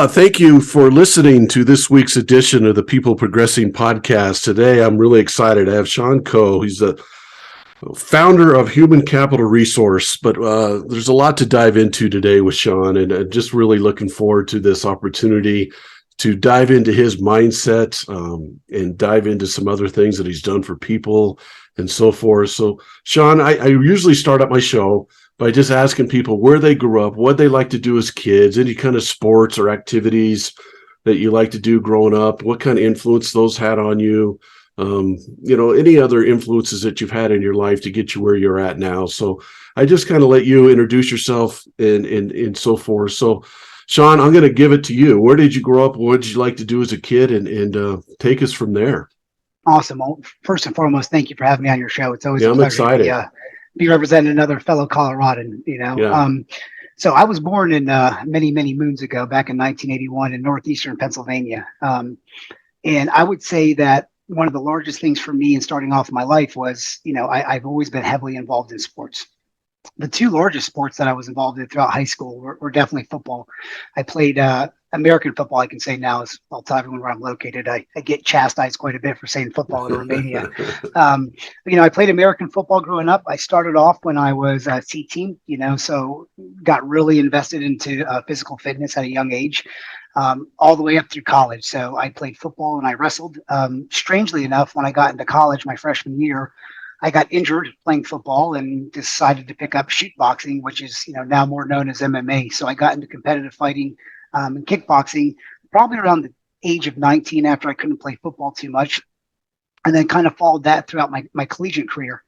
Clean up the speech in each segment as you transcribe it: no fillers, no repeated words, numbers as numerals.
Thank you for listening to this week's edition of the People Progressing podcast. Today, I'm really excited to have Shaun Coe. He's the founder of Human Capital Resource, but there's a lot to dive into today with Shaun, and just really looking forward to this opportunity to dive into his mindset and dive into some other things that he's done for people and so forth. So, Shaun, I usually start up my show by just asking people where they grew up, what they like to do as kids, any kind of sports or activities that you like to do growing up, what kind of influence those had on you, any other influences that you've had in your life to get you where you're at now. So I just kind of let you introduce yourself and so forth. So, Shaun, I'm going to give it to you. Where did you grow up? What did you like to do as a kid? And take us from there. Awesome. Well, first and foremost, thank you for having me on your show. It's always Yeah, a I'm pleasure excited. to be representing another fellow Coloradan. Yeah. So I was born in many, many moons ago, back in 1981 in northeastern Pennsylvania. And I would say that one of the largest things for me in starting off my life was, I've always been heavily involved in sports. The two largest sports that I was involved in throughout high school were definitely football. I played American football, I can say now, is I'll tell everyone where I'm located. I get chastised quite a bit for saying football in Romania. I played American football growing up. I started off when I was C team, so got really invested into physical fitness at a young age, all the way up through college. So I played football and I wrestled. Strangely enough, when I got into college my freshman year, I got injured playing football and decided to pick up shoot boxing, which is now more known as MMA. So I got into competitive fighting and kickboxing probably around the age of 19 after I couldn't play football too much, and then kind of followed that throughout my collegiate career.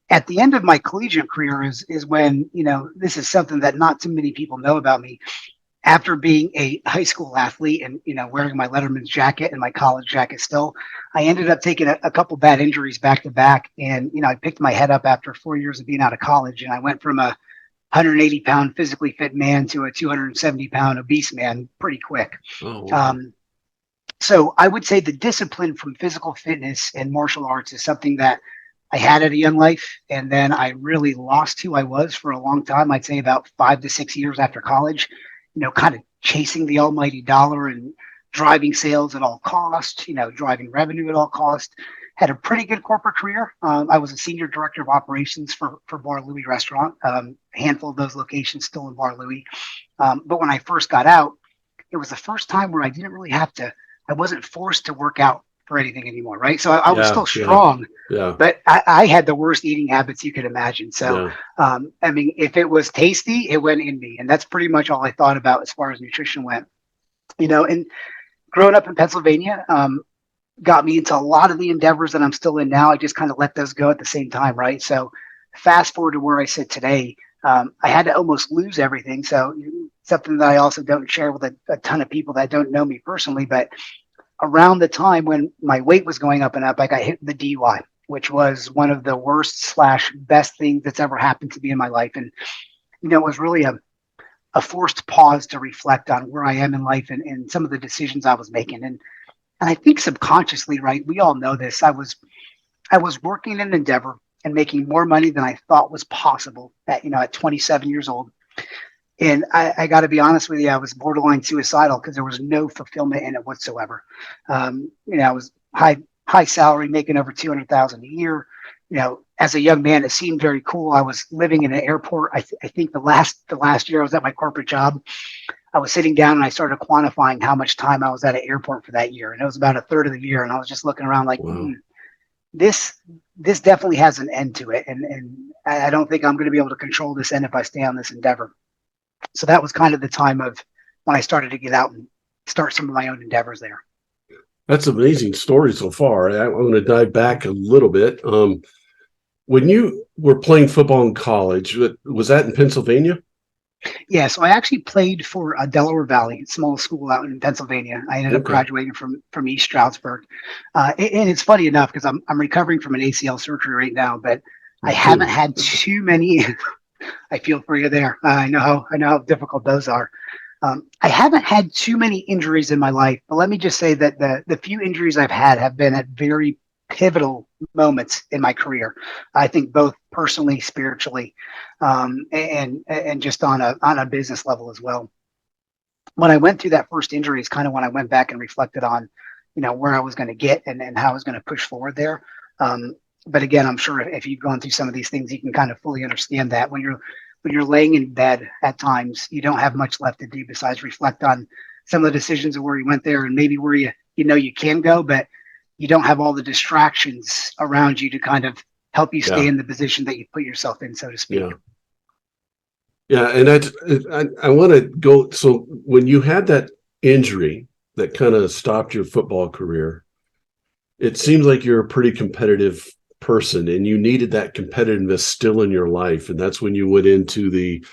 At the end of my collegiate career is when this is something that not too many people know about me. After being a high school athlete and wearing my Letterman's jacket and my college jacket still, I ended up taking a couple bad injuries back to back, and I picked my head up after 4 years of being out of college, and I went from a 180-pound physically fit man to a 270-pound obese man pretty quick. Oh, wow. So I would say the discipline from physical fitness and martial arts is something that I had at a young life, and then I really lost who I was for a long time. I'd say about 5 to 6 years after college, kind of chasing the almighty dollar and driving sales at all cost, driving revenue at all cost. Had a pretty good corporate career. I was a senior director of operations for Bar Louie restaurant, a handful of those locations still in Bar Louie. But when I first got out, it was the first time where I wasn't forced to work out for anything anymore, right? So I was still strong, Yeah. but I had the worst eating habits you could imagine. So, Yeah. if it was tasty, it went in me. And that's pretty much all I thought about as far as nutrition went. And growing up in Pennsylvania got me into a lot of the endeavors that I'm still in now. I just kind of let those go at the same time, right? So fast forward to where I sit today, I had to almost lose everything. So something that I also don't share with a ton of people that don't know me personally, but around the time when my weight was going up and up, I got hit with the DUI, which was one of the worst/best things that's ever happened to me in my life. And, it was really a forced pause to reflect on where I am in life and some of the decisions I was making. And I think subconsciously, right, we all know this. I was working in an endeavor and making more money than I thought was possible at 27 years old. And I got to be honest with you, I was borderline suicidal because there was no fulfillment in it whatsoever. I was high salary, making over 200,000 a year. As a young man, it seemed very cool. I was living in an airport. I think the last year I was at my corporate job, I was sitting down and I started quantifying how much time I was at an airport for that year, and it was about a third of the year. And I was just looking around like, Wow. this definitely has an end to it, and I don't think I'm going to be able to control this end if I stay on this endeavor. So that was kind of the time of when I started to get out and start some of my own endeavors there. That's an amazing story so far. I want to dive back a little bit. When you were playing football in college, was that in Pennsylvania? Yeah, so I actually played for Delaware Valley, a small school out in Pennsylvania. I ended up Okay. graduating from East Stroudsburg, and it's funny enough because I'm recovering from an ACL surgery right now, but I haven't had too many. I feel for you there. I know how difficult those are. I haven't had too many injuries in my life, but let me just say that the few injuries I've had have been at very pivotal moments in my career. I think both personally, spiritually, and just on a business level as well. when I went through that first injury is kind of when I went back and reflected on, where I was going to get and how I was going to push forward there. Um, but again, I'm sure if you've gone through some of these things, you can kind of fully understand that when you're laying in bed at times, you don't have much left to do besides reflect on some of the decisions of where you went there and maybe where you can go, but you don't have all the distractions around you to kind of help you stay Yeah. in the position that you put yourself in, so to speak. Yeah. Yeah. And I want to go. So when you had that injury that kind of stopped your football career, it seems like you're a pretty competitive person and you needed that competitiveness still in your life. And that's when you went into the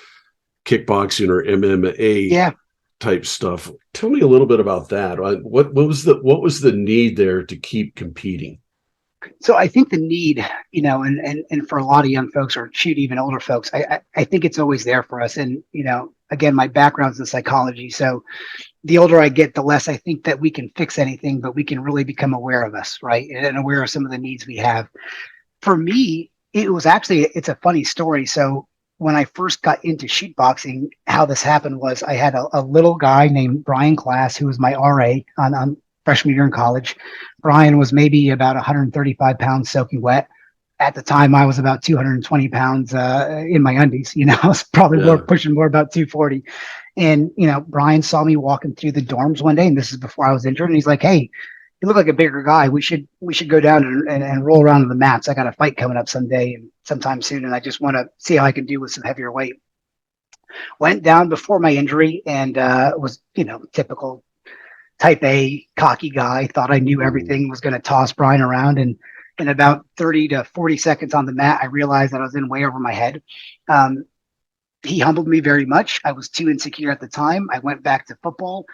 kickboxing or MMA Yeah. type stuff. Tell me a little bit about that. What was the need there to keep competing? So I think the need, and for a lot of young folks or shoot, even older folks, I think it's always there for us. And, again, my background's in psychology. So the older I get, the less I think that we can fix anything, but we can really become aware of us, right? And aware of some of the needs we have. For me, it's a funny story. So when I first got into shoot boxing, how this happened was I had a little guy named Brian Class, who was my RA on freshman year in college. Brian was maybe about 135 pounds soaking wet. At the time, I was about 220 pounds in my undies. I was probably Yeah. pushing more about 240. And, Brian saw me walking through the dorms one day, and this is before I was injured. And he's like, "Hey, you look like a bigger guy. We should go down and roll around on the mats. I got a fight coming up someday and sometime soon, and I just want to see how I can do with some heavier weight." Went down before my injury and was, typical type A cocky guy. Thought I knew Mhm. everything. Was going to toss Brian around, and in about 30 to 40 seconds on the mat, I realized that I was in way over my head. Um, he humbled me very much. I was too insecure at the time. I went back to football,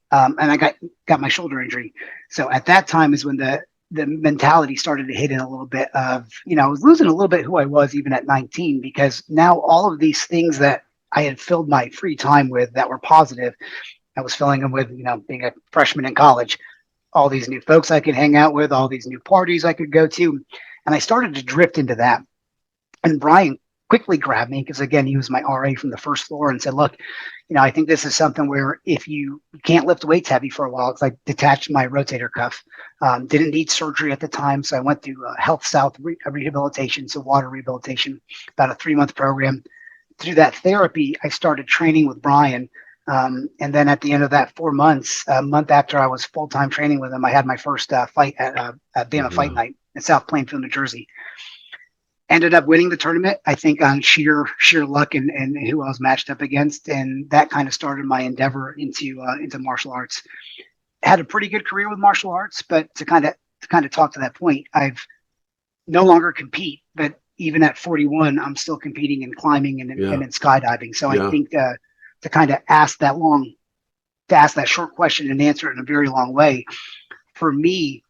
and I got my shoulder injury. So at that time is when the mentality started to hit in a little bit of, I was losing a little bit who I was even at 19, because now all of these things that I had filled my free time with that were positive, I was filling them with, being a freshman in college, all these new folks I could hang out with, all these new parties I could go to. And I started to drift into that. And Brian quickly grabbed me because, again, he was my RA from the first floor and said, "Look, I think this is something where if you can't lift weights heavy for a while," it's like detached my rotator cuff. Didn't need surgery at the time. So I went through Health South rehabilitation, so water rehabilitation, about a 3-month program. Through that therapy, I started training with Brian. And then at the end of that 4 months, a month after I was full time training with him, I had my first fight at Bama Fight Yeah. Night in South Plainfield, New Jersey. Ended up winning the tournament, I think, on sheer luck and who I was matched up against, and that kind of started my endeavor into martial arts. Had a pretty good career with martial arts, but to kind of talk to that point, I've no longer compete, but even at 41, I'm still competing in climbing and Yeah. in skydiving. So I Yeah. think to kind of ask that short question and answer it in a very long way, for me,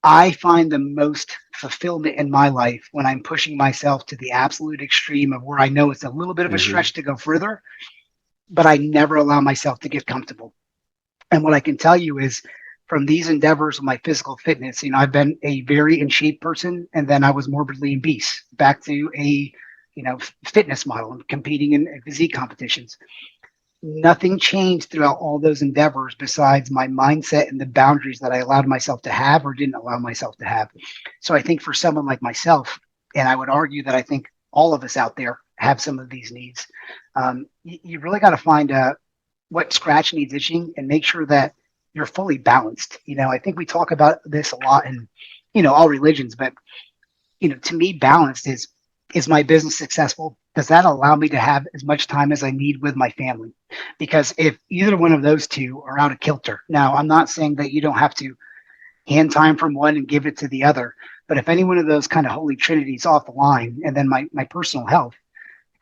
I find the most fulfillment in my life when I'm pushing myself to the absolute extreme of where I know it's a little bit of a Hmm. stretch to go further, but I never allow myself to get comfortable. And what I can tell you is from these endeavors of my physical fitness, I've been a very in shape person, and then I was morbidly obese, back to a fitness model and competing in physique competitions. Nothing changed throughout all those endeavors besides my mindset and the boundaries that I allowed myself to have or didn't allow myself to have. So I think for someone like myself, and I would argue that I think all of us out there have some of these needs, you really got to find what scratch needs itching and make sure that you're fully balanced. I think we talk about this a lot in, all religions, but to me, balanced is my business successful? Does that allow me to have as much time as I need with my family? Because if either one of those two are out of kilter, now I'm not saying that you don't have to hand time from one and give it to the other, but if any one of those kind of holy trinities off the line, and then my personal health,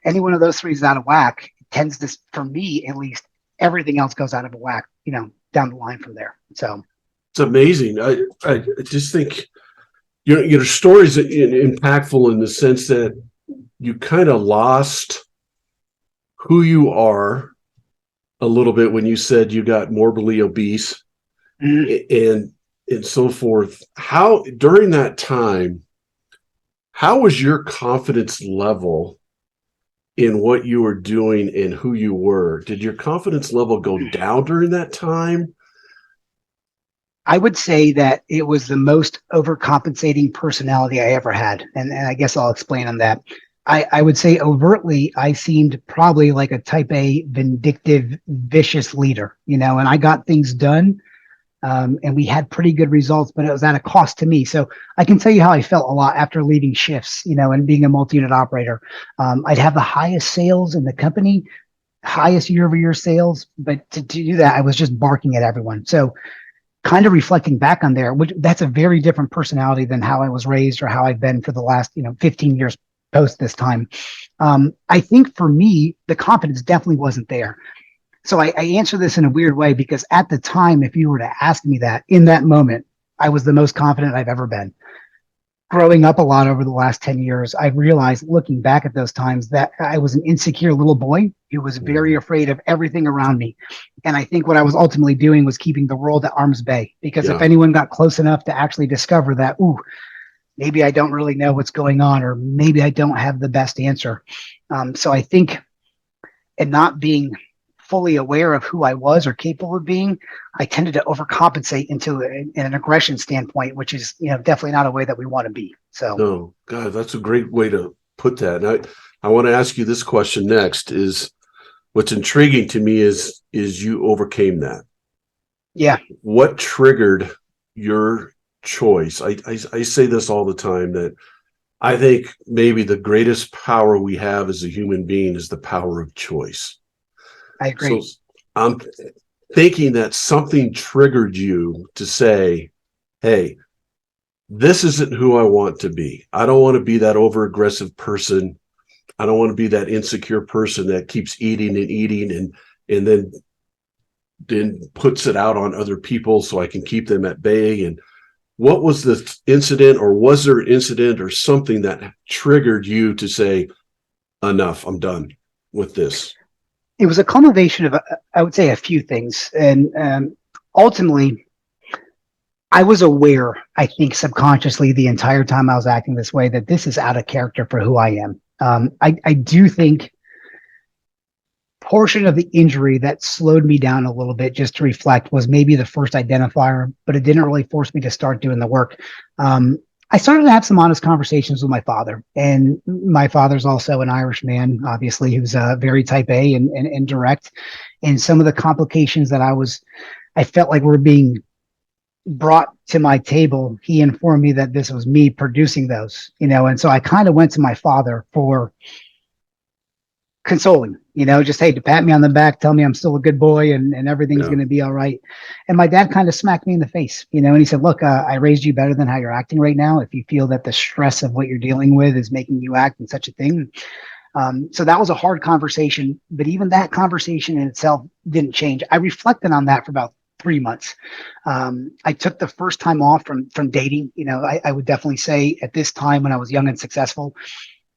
any one of those three is out of whack, it tends to, for me at least, everything else goes out of whack, down the line from there. So It's amazing. I just think your story is impactful in the sense that you kind of lost who you are a little bit when you said you got morbidly obese mm, and so forth. How during that time, how was your confidence level in what you were doing and who you were, did your confidence level go down during that time? I would say that it was the most overcompensating personality I ever had. And I guess I'll explain on that. I would say overtly, I seemed probably like a type A, vindictive, vicious leader, and I got things done. And we had pretty good results, but it was at a cost to me. So I can tell you how I felt a lot after leaving shifts, and being a multi-unit operator. I'd have the highest sales in the company, highest year-over-year sales, but to do that, I was just barking at everyone. So kind of reflecting back on there, which that's a very different personality than how I was raised or how I've been for the last 15 years post this time. I think for me, the confidence definitely wasn't there. So I answer this in a weird way because at the time, if you were to ask me that in that moment, I was the most confident I've ever been. Growing up a lot over the last 10 years, I realized looking back at those times that I was an insecure little boy who was very afraid of everything around me. And I think what I was ultimately doing was keeping the world at arm's bay, because if Yeah. anyone got close enough to actually discover that, ooh, maybe I don't really know what's going on, or maybe I don't have the best answer. So I think, and not being fully aware of who I was or capable of being, I tended to overcompensate into an aggression standpoint, which is definitely not a way that we want to be. So No, God, that's a great way to put that. And I want to ask you this question next. Is what's intriguing to me is you overcame that. yeah, What triggered your choice? I say this all the time, that I think maybe the greatest power we have as a human being is the power of choice. I So agree. I'm thinking that something triggered you to say, hey, this isn't who I want to be. I don't want to be that over aggressive person. I don't want to be that insecure person that keeps eating and eating and then puts it out on other people so I can keep them at bay. And what was the incident, or was there an incident or something that triggered you to say, enough, I'm done with this? It was a culmination of, I would say, a few things. And ultimately, I was aware, I think subconsciously the entire time I was acting this way, that this is out of character for who I am. I do think portion of the injury that slowed me down a little bit just to reflect was maybe the first identifier, but it didn't really force me to start doing the work. I started to have some honest conversations with my father, and my father's also an Irish man, obviously, who's very type A and direct. And some of the complications that I felt like were being brought to my table, he informed me that this was me producing those, and so I kind of went to my father for consoling, just, hey, to pat me on the back, tell me I'm still a good boy and everything's Yeah. going to be all right. And my dad kind of smacked me in the face, and he said, look, I raised you better than how you're acting right now. If you feel that the stress of what you're dealing with is making you act in such a thing. So that was a hard conversation, but even that conversation in itself didn't change. I reflected on that for about 3 months. I took the first time off from dating. I would definitely say at this time when I was young and successful,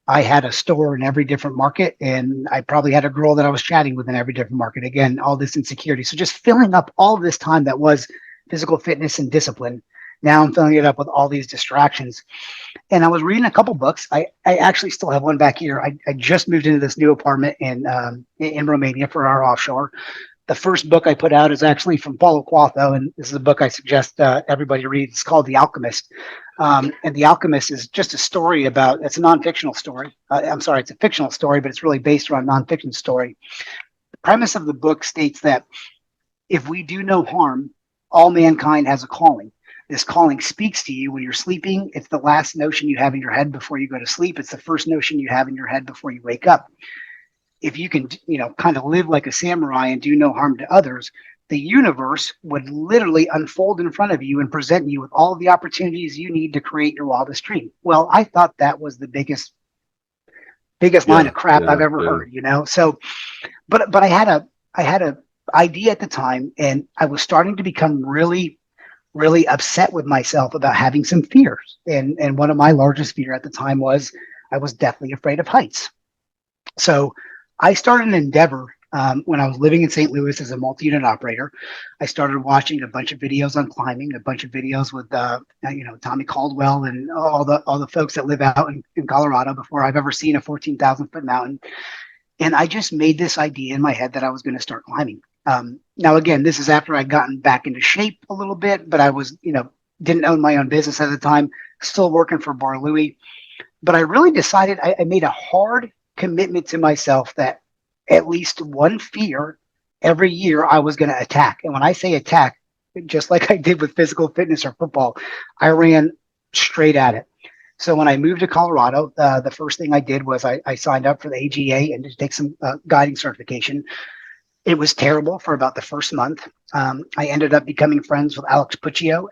I had a store in every different market, and I probably had a girl that I was chatting with in every different market. Again, all this insecurity. So just filling up all this time that was physical fitness and discipline. Now I'm filling it up with all these distractions. And I was reading a couple books. I actually still have one back here. I just moved into this new apartment in Romania for our offshore. The first book I put out is actually from Paulo Coelho, and this is a book I suggest everybody read. It's called The Alchemist. And The Alchemist is just a story about, it's a non-fictional story. I'm sorry, it's a fictional story, but it's really based around non-fiction story. The premise of the book states that if we do no harm, all mankind has a calling. This calling speaks to you when you're sleeping. It's the last notion you have in your head before you go to sleep. It's the first notion you have in your head before you wake up. If you can, kind of live like a samurai and do no harm to others, the universe would literally unfold in front of you and present you with all of the opportunities you need to create your wildest dream. Well, I thought that was the biggest line Yeah. of crap I've Yeah. ever Yeah. heard. So, but I had a idea at the time, and I was starting to become really, really upset with myself about having some fears. And one of my largest fear at the time was I was deathly afraid of heights. So I started an endeavor when I was living in St. Louis as a multi-unit operator. I started watching a bunch of videos on climbing, a bunch of videos with Tommy Caldwell and all the folks that live out in Colorado before I've ever seen a 14,000-foot mountain. And I just made this idea in my head that I was going to start climbing. Now, again, this is after I'd gotten back into shape a little bit, but I was, didn't own my own business at the time, still working for Bar Louie. But I really decided I made a hard commitment to myself that at least one fear every year I was going to attack. And when I say attack, just like I did with physical fitness or football, I ran straight at it. So when I moved to Colorado, the first thing I did was I signed up for the AGA and to take some guiding certification. It was terrible for about the first month. I ended up becoming friends with Alex Puccio,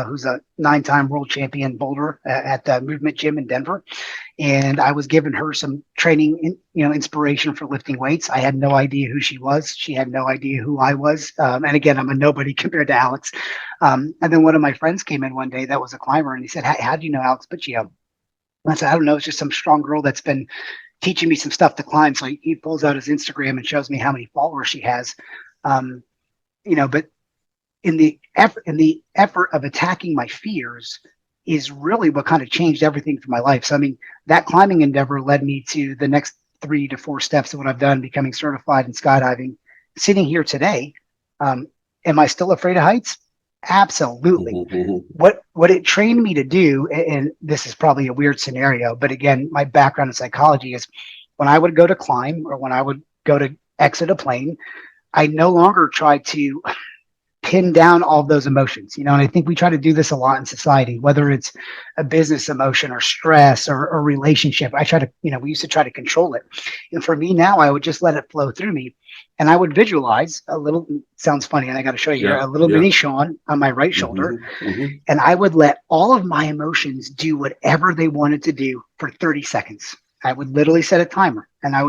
who's a 9-time world champion boulder at the Movement Gym in Denver. And I was giving her some training, inspiration for lifting weights. I had no idea who she was. She had no idea who I was. And again, I'm a nobody compared to Alex. And then one of my friends came in one day that was a climber, and he said, how do you know Alex Puccio? And I said, I don't know. It's just some strong girl that's been teaching me some stuff to climb. So he pulls out his Instagram and shows me how many followers she has. But in the effort of attacking my fears is really what kind of changed everything for my life. So, I mean, that climbing endeavor led me to the next 3 to 4 steps of what I've done, becoming certified in skydiving. Sitting here today, am I still afraid of heights? Absolutely. Mm-hmm. What it trained me to do, and this is probably a weird scenario, but again, my background in psychology is when I would go to climb or when I would go to exit a plane, I no longer try to pin down all of those emotions, and I think we try to do this a lot in society, whether it's a business emotion or stress or a relationship. I try to, we used to try to control it. And for me now, I would just let it flow through me. And I would visualize a little, sounds funny, and I got to show you here, a little mini Shaun on my right shoulder. Mm-hmm. And I would let all of my emotions do whatever they wanted to do for 30 seconds. I would literally set a timer, and I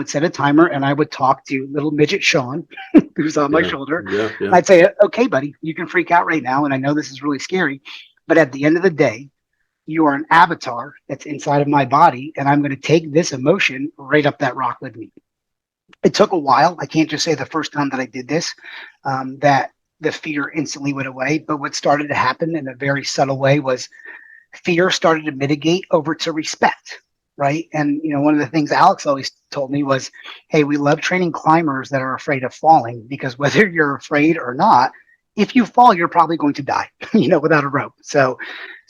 would talk to little midget Shaun, who's on my shoulder. Yeah. I'd say, okay, buddy, you can freak out right now. And I know this is really scary, but at the end of the day, you are an avatar that's inside of my body. And I'm going to take this emotion right up that rock with me. It took a while. I can't just say the first time that I did this, that the fear instantly went away. But what started to happen in a very subtle way was fear started to mitigate over to respect. Right. And, one of the things Alex always told me was, hey, we love training climbers that are afraid of falling, because whether you're afraid or not, if you fall, you're probably going to die, without a rope. So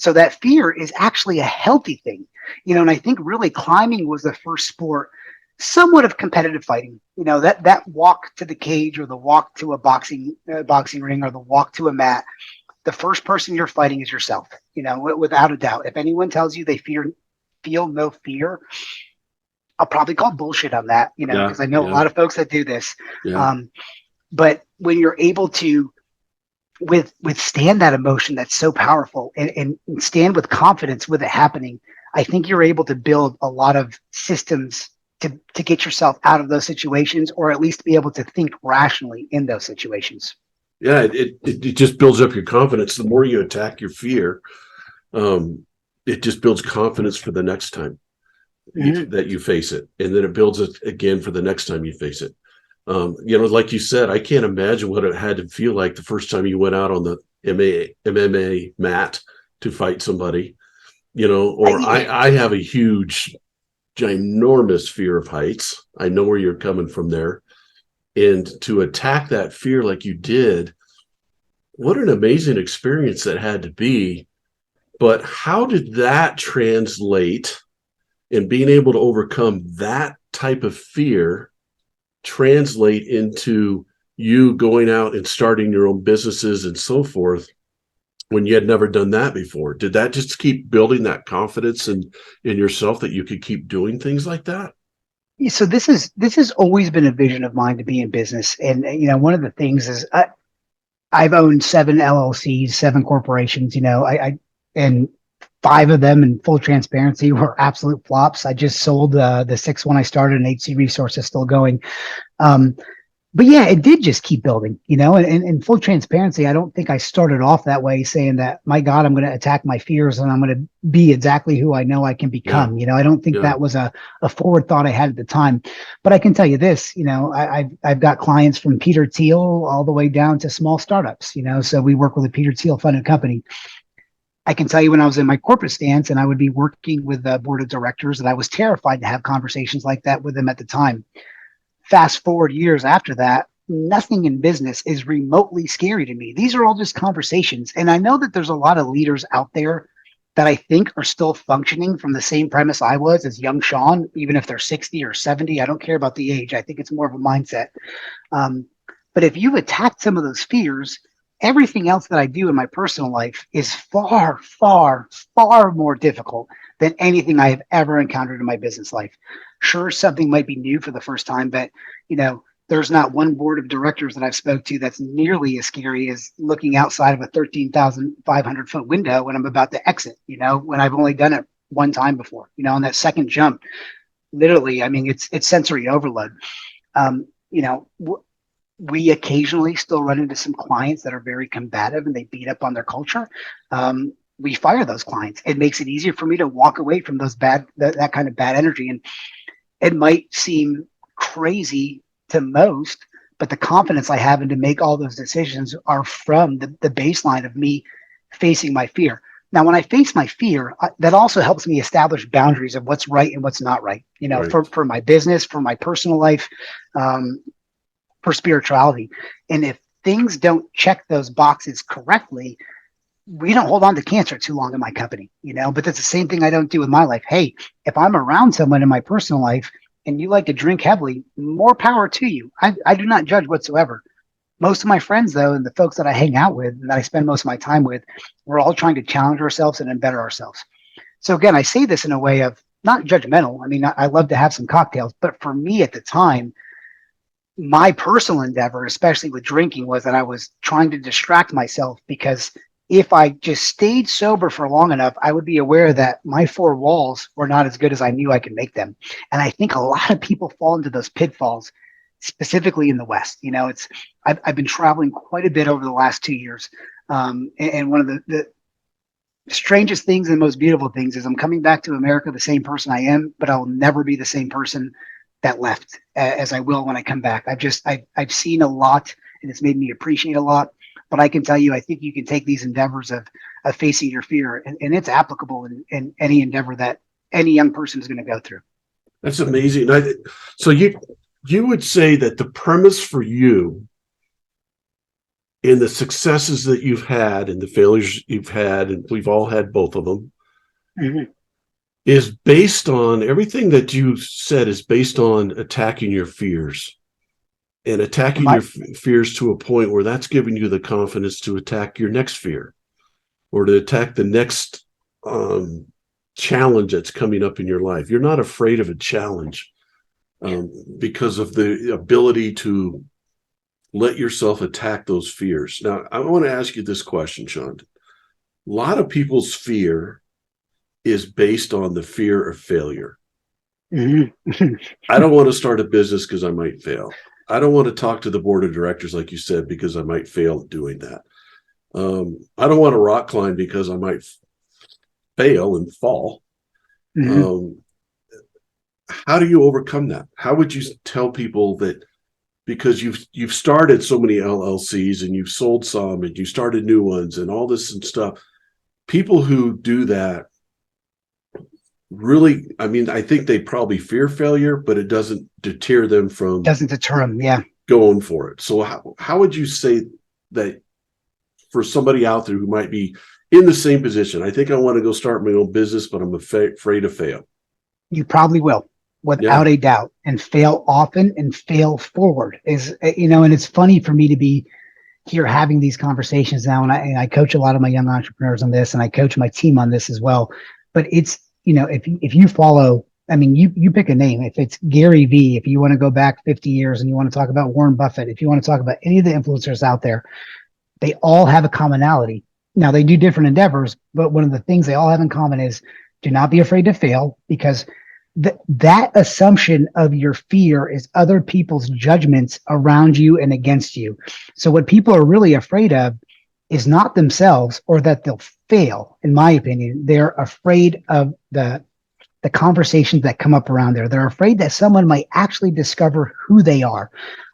that fear is actually a healthy thing, and I think really climbing was the first sport, somewhat of competitive fighting, that walk to the cage or the walk to a boxing ring or the walk to a mat. The first person you're fighting is yourself, without a doubt. If anyone tells you they feel no fear, I'll probably call bullshit on that, because I know a lot of folks that do this. But when you're able to withstand that emotion that's so powerful and stand with confidence with it happening, I think you're able to build a lot of systems to get yourself out of those situations, or at least be able to think rationally in those situations. Yeah, it just builds up your confidence. The more you attack your fear, it just builds confidence for the next time that you face it. And then it builds it again for the next time you face it. Like you said, I can't imagine what it had to feel like the first time you went out on the MMA mat to fight somebody, I have a huge, ginormous fear of heights. I know where you're coming from there. And to attack that fear like you did, what an amazing experience that had to be. But how did that translate, in being able to overcome that type of fear, translate into you going out and starting your own businesses and so forth when you had never done that before? Did that just keep building that confidence in yourself that you could keep doing things like that? So this has always been a vision of mine, to be in business. And, one of the things is I've owned 7 LLCs, 7 corporations, and 5 of them, in full transparency, were absolute flops. I just sold the 6th one I started, and HC Resource is still going. But yeah, it did just keep building, and in full transparency, I don't think I started off that way saying that, my God, I'm going to attack my fears and I'm going to be exactly who I know I can become. I don't think that was a forward thought I had at the time. But I can tell you this, I've got clients from Peter Thiel all the way down to small startups, so we work with a Peter Thiel funded company. I can tell you, when I was in my corporate stance and I would be working with the board of directors, that I was terrified to have conversations like that with them at the time. fast forward years after that, nothing in business is remotely scary to me. These are all just conversations. And I know that there's a lot of leaders out there that I think are still functioning from the same premise I was as young Shaun, even if they're 60 or 70. I don't care about the age. I think it's more of a mindset. Um, but if you've attacked some of those fears, everything else that I do in my personal life is far, far, far more difficult than anything I have ever encountered in my business life. Sure, something might be new for the first time, but there's not one board of directors that I've spoke to that's nearly as scary as looking outside of a 13,500 foot window when I'm about to exit, when I've only done it one time before, on that second jump. Literally, I mean, it's sensory overload. Um, you know, we occasionally still run into some clients that are very combative and they beat up on their culture. We fire those clients. It makes it easier for me to walk away from that kind of bad energy. And it might seem crazy to most, but the confidence I have in to make all those decisions are from the baseline of me facing my fear. Now, when I face my fear, that also helps me establish boundaries of what's right and what's not right, Right. for my business, for my personal life, for spirituality. And if things don't check those boxes correctly, we don't hold on to cancer too long in my company, but that's the same thing I don't do with my life. Hey, if I'm around someone in my personal life and you like to drink heavily, more power to you. I do not judge whatsoever. Most of my friends, though, and the folks that I hang out with and that I spend most of my time with, we're all trying to challenge ourselves and better ourselves. So again, I say this in a way of not judgmental. I mean, I love to have some cocktails, but for me at the time, my personal endeavor, especially with drinking, was that I was trying to distract myself, because if I just stayed sober for long enough, I would be aware that my four walls were not as good as I knew I could make them. And I think a lot of people fall into those pitfalls, specifically in the West. I've been traveling quite a bit over the last 2 years. And one of the strangest things and most beautiful things is I'm coming back to America the same person I am, but I'll never be the same person that left as I will when I come back. I've seen a lot, and it's made me appreciate a lot. But I can tell you, I think you can take these endeavors of facing your fear, and it's applicable in any endeavor that any young person is going to go through. That's amazing. So you would say that the premise for you in the successes that you've had and the failures you've had, and we've all had both of them, Mm-hmm. is based on everything that you said is based on attacking your fears and attacking your fears to a point where that's giving you the confidence to attack your next fear or to attack the next challenge that's coming up in your life. You're not afraid of a challenge because of the ability to let yourself attack those fears. Now, I want to ask you this question, Shaun. A lot of people's fear is based on the fear of failure. Mm-hmm. I don't want to start a business because I might fail. I don't want to talk to the board of directors, like you said, because I might fail at doing that. I don't want to rock climb because I might fail and fall. Mm-hmm. How do you overcome that? How would you tell people that, because you've started so many LLCs and you've sold some and you started new ones and all this and stuff, people who do that really, I mean, I think they probably fear failure, but it doesn't deter them from Yeah, going for it. So how would you say that for somebody out there who might be in the same position? I think I want to go start my own business, but I'm afraid to fail. you probably will, without a doubt, and fail often and fail forward. And it's funny for me to be here having these conversations now, and I coach a lot of my young entrepreneurs on this, and I coach my team on this as well. But it's, if you follow, I mean, you pick a name. If it's Gary V, if you want to go back 50 years and you want to talk about Warren Buffett, if you want to talk about any of the influencers out there, they all have a commonality. Now, they do different endeavors, but one of the things they all have in common is do not be afraid to fail, because that assumption of your fear is other people's judgments around you and against you. So what people are really afraid of is not themselves or that they'll fail. In my opinion, they're afraid of the conversations that come up around there. They're afraid that someone might actually discover who they are.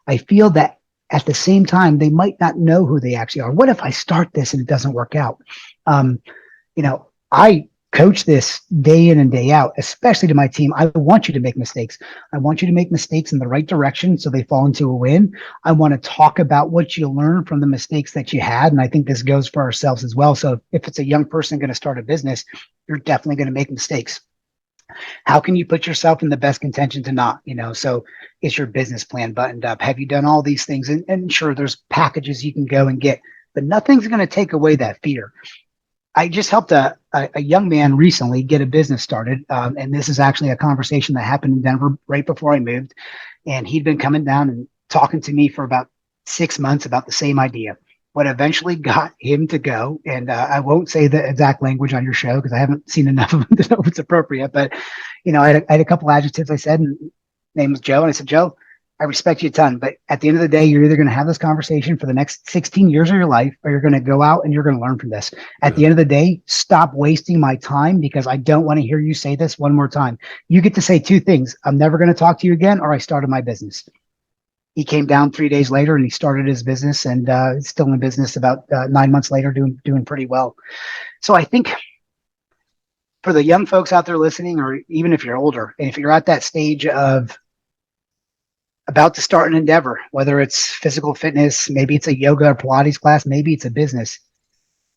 I feel that at the same time, they might not know who they actually are. What if I start this and it doesn't work out? I coach this day in and day out, especially to my team. I want you to make mistakes. I want you to make mistakes in the right direction so they fall into a win. I want to talk about what you learned from the mistakes that you had. And I think this goes for ourselves as well. So if it's a young person going to start a business, you're definitely going to make mistakes. How can you put yourself in the best contention to not, so is your business plan buttoned up? Have you done all these things? And sure, there's packages you can go and get, but nothing's going to take away that fear. I just helped a young man recently get a business started. And this is actually a conversation that happened in Denver right before I moved. And he'd been coming down and talking to me for about 6 months about the same idea. What eventually got him to go, and I won't say the exact language on your show because I haven't seen enough of him to know if it's appropriate, but, I had a couple adjectives I said, and his name was Joe. And I said, Joe, I respect you a ton, but at the end of the day, you're either going to have this conversation for the next 16 years of your life, or you're going to go out and you're going to learn from this. At the end of the day, stop wasting my time because I don't want to hear you say this one more time. You get to say two things. I'm never going to talk to you again, or I started my business. He came down 3 days later and he started his business, and still in business about 9 months later, doing pretty well. So I think for the young folks out there listening, or even if you're older, and if you're at that stage of about to start an endeavor, whether it's physical fitness, maybe it's a yoga or Pilates class, maybe it's a business,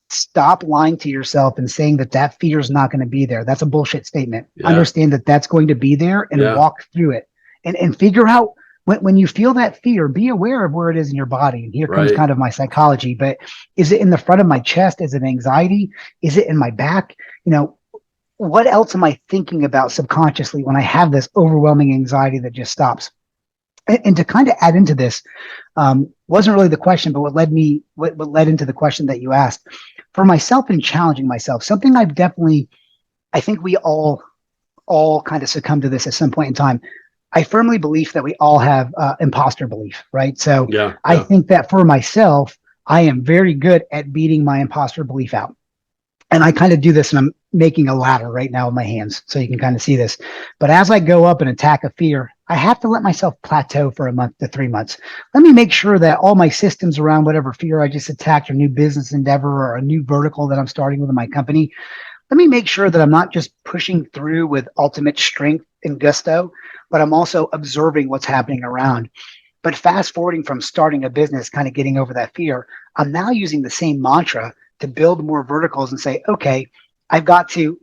stop lying to yourself and saying that fear is not going to be there. That's a bullshit statement. Yeah. Understand that that's going to be there and walk through it and figure out when you feel that fear, be aware of where it is in your body. And here comes kind of my psychology, but is it in the front of my chest? Is it anxiety? Is it in my back? What else am I thinking about subconsciously when I have this overwhelming anxiety that just stops? And to kind of add into this, wasn't really the question, but what led into the question that you asked for myself and challenging myself, something I think we all kind of succumb to this at some point in time. I firmly believe that we all have imposter belief, right? So I think that for myself, I am very good at beating my imposter belief out. And I kind of do this, and I'm making a ladder right now with my hands so you can kind of see this. But as I go up and attack a fear, I have to let myself plateau for a month to 3 months. Let me make sure that all my systems around whatever fear I just attacked, or new business endeavor, or a new vertical that I'm starting with in my company, let me make sure that I'm not just pushing through with ultimate strength and gusto, but I'm also observing what's happening around. But fast forwarding from starting a business, kind of getting over that fear, I'm now using the same mantra to build more verticals and say, okay, I got to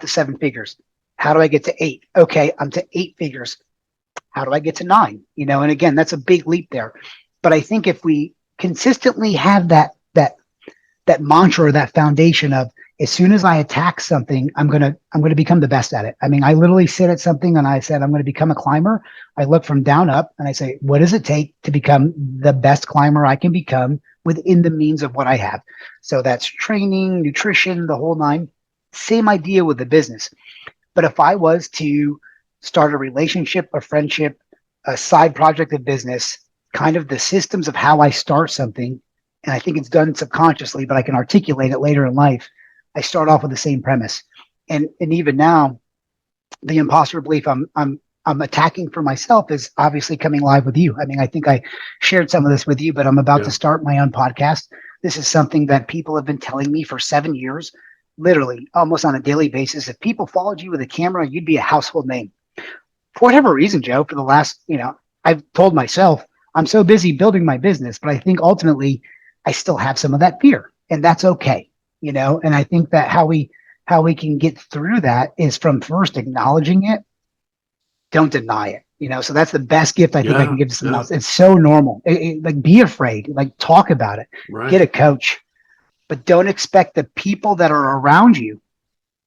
7 figures. How do I get to 8? Okay, I'm to 8 figures. How do I get to 9? And again, that's a big leap there. But I think if we consistently have that mantra or that foundation of, as soon as I attack something, I'm gonna become the best at it. I mean, I literally sit at something and I said, I'm going to become a climber. I look from down up and I say, what does it take to become the best climber I can become within the means of what I have? So that's training, nutrition, the whole nine. Same idea with the business. But if I was to start a relationship, a friendship, a side project of business, kind of the systems of how I start something, and I think it's done subconsciously, but I can articulate it later in life. I start off with the same premise. And even now, the imposter belief I'm attacking for myself is obviously coming live with you. I mean, I think I shared some of this with you, but I'm about to start my own podcast. This is something that people have been telling me for 7 years, literally almost on a daily basis. If people followed you with a camera, you'd be a household name. For whatever reason, Joe, for the last, I've told myself I'm so busy building my business, but I think ultimately I still have some of that fear, and that's okay. And I think that how we can get through that is from first acknowledging it. Don't deny it. So that's the best gift I think I can give to someone else. It's so normal. Like, be afraid, like, talk about it, get a coach, but don't expect the people that are around you.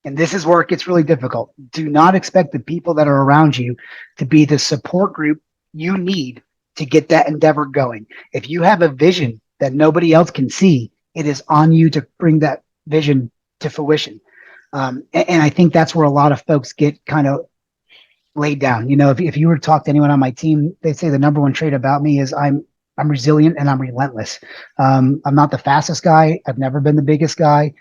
And this is where it gets really difficult. Do not expect the people that are around you to be the support group you need to get that endeavor going. If you have a vision that nobody else can see, it is on you to bring that vision to fruition. And I think that's where a lot of folks get kind of laid down. If you were to talk to anyone on my team, they say the number one trait about me is I'm resilient and I'm relentless. I'm not the fastest guy. I've never been the biggest guy,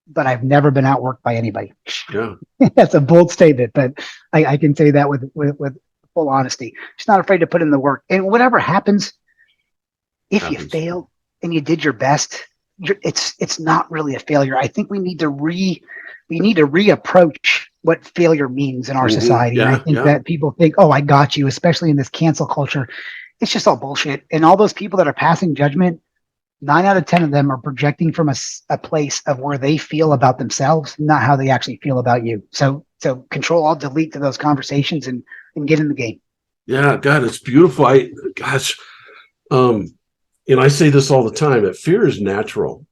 but I've never been outworked by anybody. Yeah. That's a bold statement, but I can say that with full honesty. Just not afraid to put in the work. And whatever happens, if you fail and you did your best, it's not really a failure. I think we need to reapproach what failure means in our society. And I Yeah, think yeah, that people think, oh, I got you, especially in this cancel culture. It's just all bullshit. And all those people that are passing judgment, 9 out of 10 of them are projecting from a place of where they feel about themselves, not how they actually feel about you. So control alt delete to those conversations and get in the game. yeah. God, it's beautiful. Gosh, um, and I say this all the time, that fear is natural.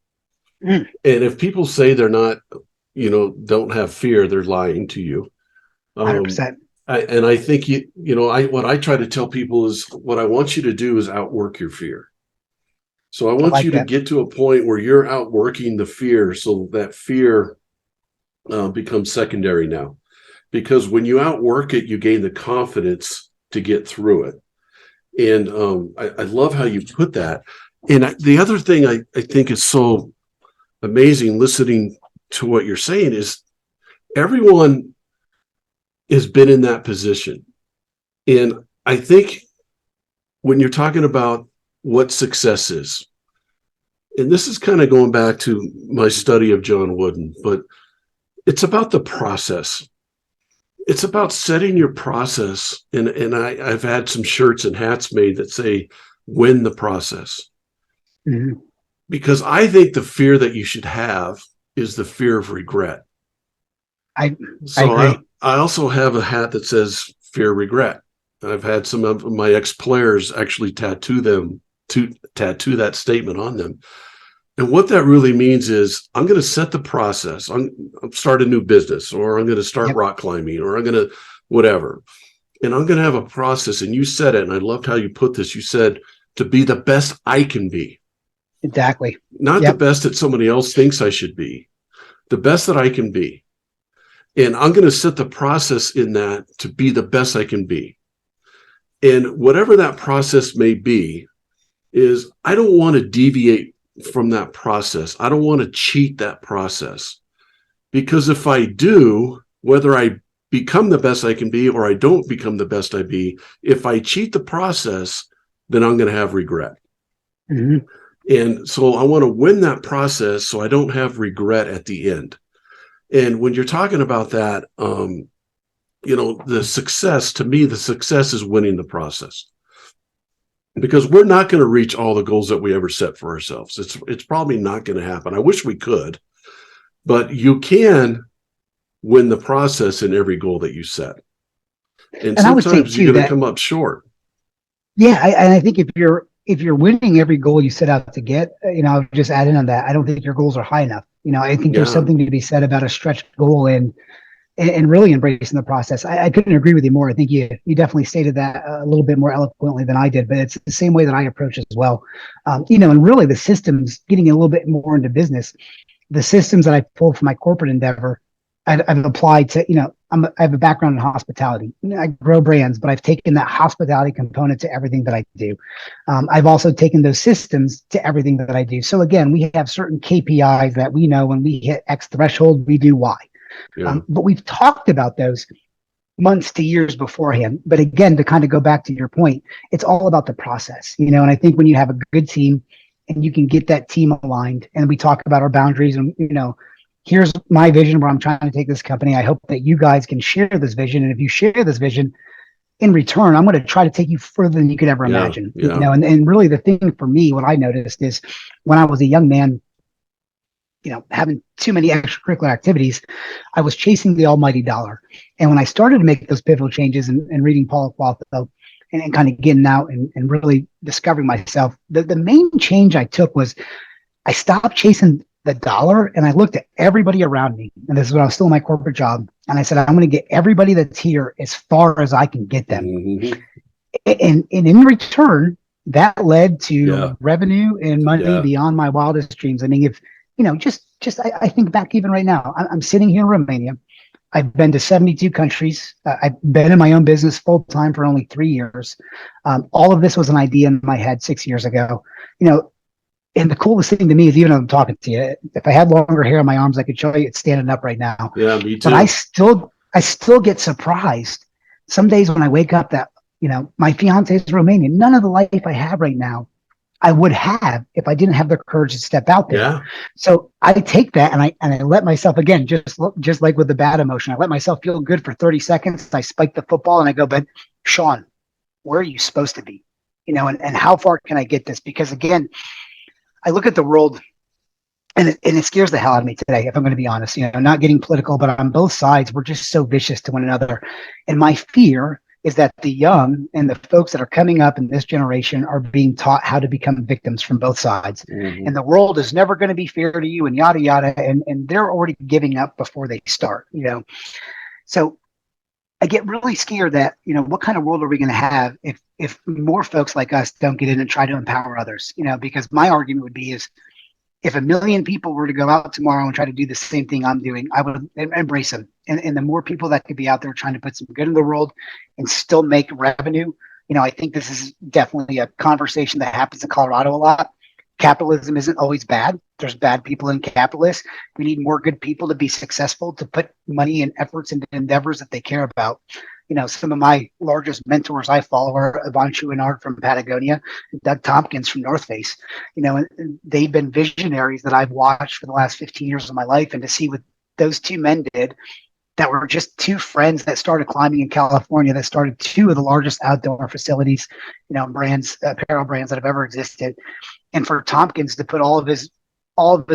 Mm, And if people say they're not, don't have fear, they're lying to you. Um, 100%. and I think what I try to tell people is what I want you to do is outwork your fear. So I I want you like to that. get to a point where you're outworking the fear, so that fear becomes secondary now. Because when you outwork it, you gain the confidence to get through it. And I love how you put that. And the other thing I think is so amazing listening to what you're saying is everyone has been in that position. And I think when you're talking about what success is, and this is kind of going back to my study of John Wooden, but it's about the process. It's about setting your process. And I've had some shirts and hats made that say, win the process. Mm-hmm. Because I think the fear that you should have is the fear of regret. I I So I, agree. I also have a hat that says fear regret. I've had some of my ex-players actually tattoo that statement on them. And what that really means is I'm going to set the process. I'm start a new business, or I'm going to start Yep. rock climbing, or I'm going to whatever. And I'm going to have a process. And you said it, and I loved how you put this. You said to be the best I can be, Exactly. not the Yep. best that somebody else thinks I should be, the best that I can be. And I'm going to set the process in that to be the best I can be. And whatever that process may be, is I don't want to deviate from that process. I don't want to cheat that process. Because if I do, whether I become the best I can be or I don't become the best I be, if I cheat the process, then I'm going to have regret. Mm-hmm. And so I want to win that process so I don't have regret at the end. And when you're talking about that, the success, to me, the success is winning the process. Because we're not going to reach all the goals that we ever set for ourselves. It's probably not going to happen. I wish we could, but you can win the process in every goal that you set. And And I would say sometimes you're too going to that, come up short. yeah, and I think if you're winning every goal you set out to get, I'll just add in on that. I don't think your goals are high enough. I think there's Yeah. something to be said about a stretch goal and really embracing the process. I couldn't agree with you more. I think you definitely stated that a little bit more eloquently than I did, but it's the same way that I approach as well. And really the systems, getting a little bit more into business, the systems that I pulled from my corporate endeavor, I've applied to, I have a background in hospitality. I grow brands, but I've taken that hospitality component to everything that I do. I've also taken those systems to everything that I do. So again, we have certain KPIs that we know when we hit X threshold, we do Y. Yeah. But we've talked about those months to years beforehand. But again, to kind of go back to your point, it's all about the process, and I think when you have a good team and you can get that team aligned, and we talk about our boundaries and, here's my vision where I'm trying to take this company. I hope that you guys can share this vision. And if you share this vision in return, I'm going to try to take you further than you could ever Yeah. imagine, Yeah. and really the thing for me, what I noticed is when I was a young man, having too many extracurricular activities, I was chasing the almighty dollar. And when I started to make those pivotal changes and reading Paulo Coelho and kind of getting out and really discovering myself, the main change I took was I stopped chasing the dollar and I looked at everybody around me. And this is when I was still in my corporate job. And I said, I'm going to get everybody that's here as far as I can get them. Mm-hmm. And in return, that led Yeah. to revenue and money Yeah. beyond my wildest dreams. I mean, if just I think back even right now, I'm sitting here in Romania. I've been to 72 countries. I've been in my own business full time for only 3 years. All of this was an idea in my head 6 years ago. And the coolest thing to me is, even though I'm talking to you, if I had longer hair on my arms, I could show you it's standing up right now. Yeah. Me But too. I still get surprised some days when I wake up that, my fiance is Romanian. None of the life I have right now I would have if I didn't have the courage to step out there. Yeah. So I take that and I let myself, again, just like with the bad emotion, I let myself feel good for 30 seconds. I spike the football and I go, but Shaun, where are you supposed to be? And how far can I get this? Because again, I look at the world and it scares the hell out of me today, if I'm going to be honest. Not getting political, but on both sides, we're just so vicious to one another. And my fear is that the young and the folks that are coming up in this generation are being taught how to become victims from both sides. Mm-hmm. And the world is never going to be fair to you and yada, yada. And they're already giving up before they start. So I get really scared that, what kind of world are we going to have if more folks like us don't get in and try to empower others? Because my argument would be is, if 1 million people were to go out tomorrow and try to do the same thing I'm doing, I would embrace them. And the more people that could be out there trying to put some good in the world and still make revenue, I think this is definitely a conversation that happens in Colorado a lot. Capitalism isn't always bad. There's bad people in capitalists. We need more good people to be successful, to put money and efforts into endeavors that they care about. Some of my largest mentors I follow are Yvon Chouinard from Patagonia, and Doug Tompkins from North Face. And they've been visionaries that I've watched for the last 15 years of my life. And to see what those two men did, that were just two friends that started climbing in California, that started two of the largest outdoor facilities, brands, apparel brands that have ever existed. And for Tompkins to put all of his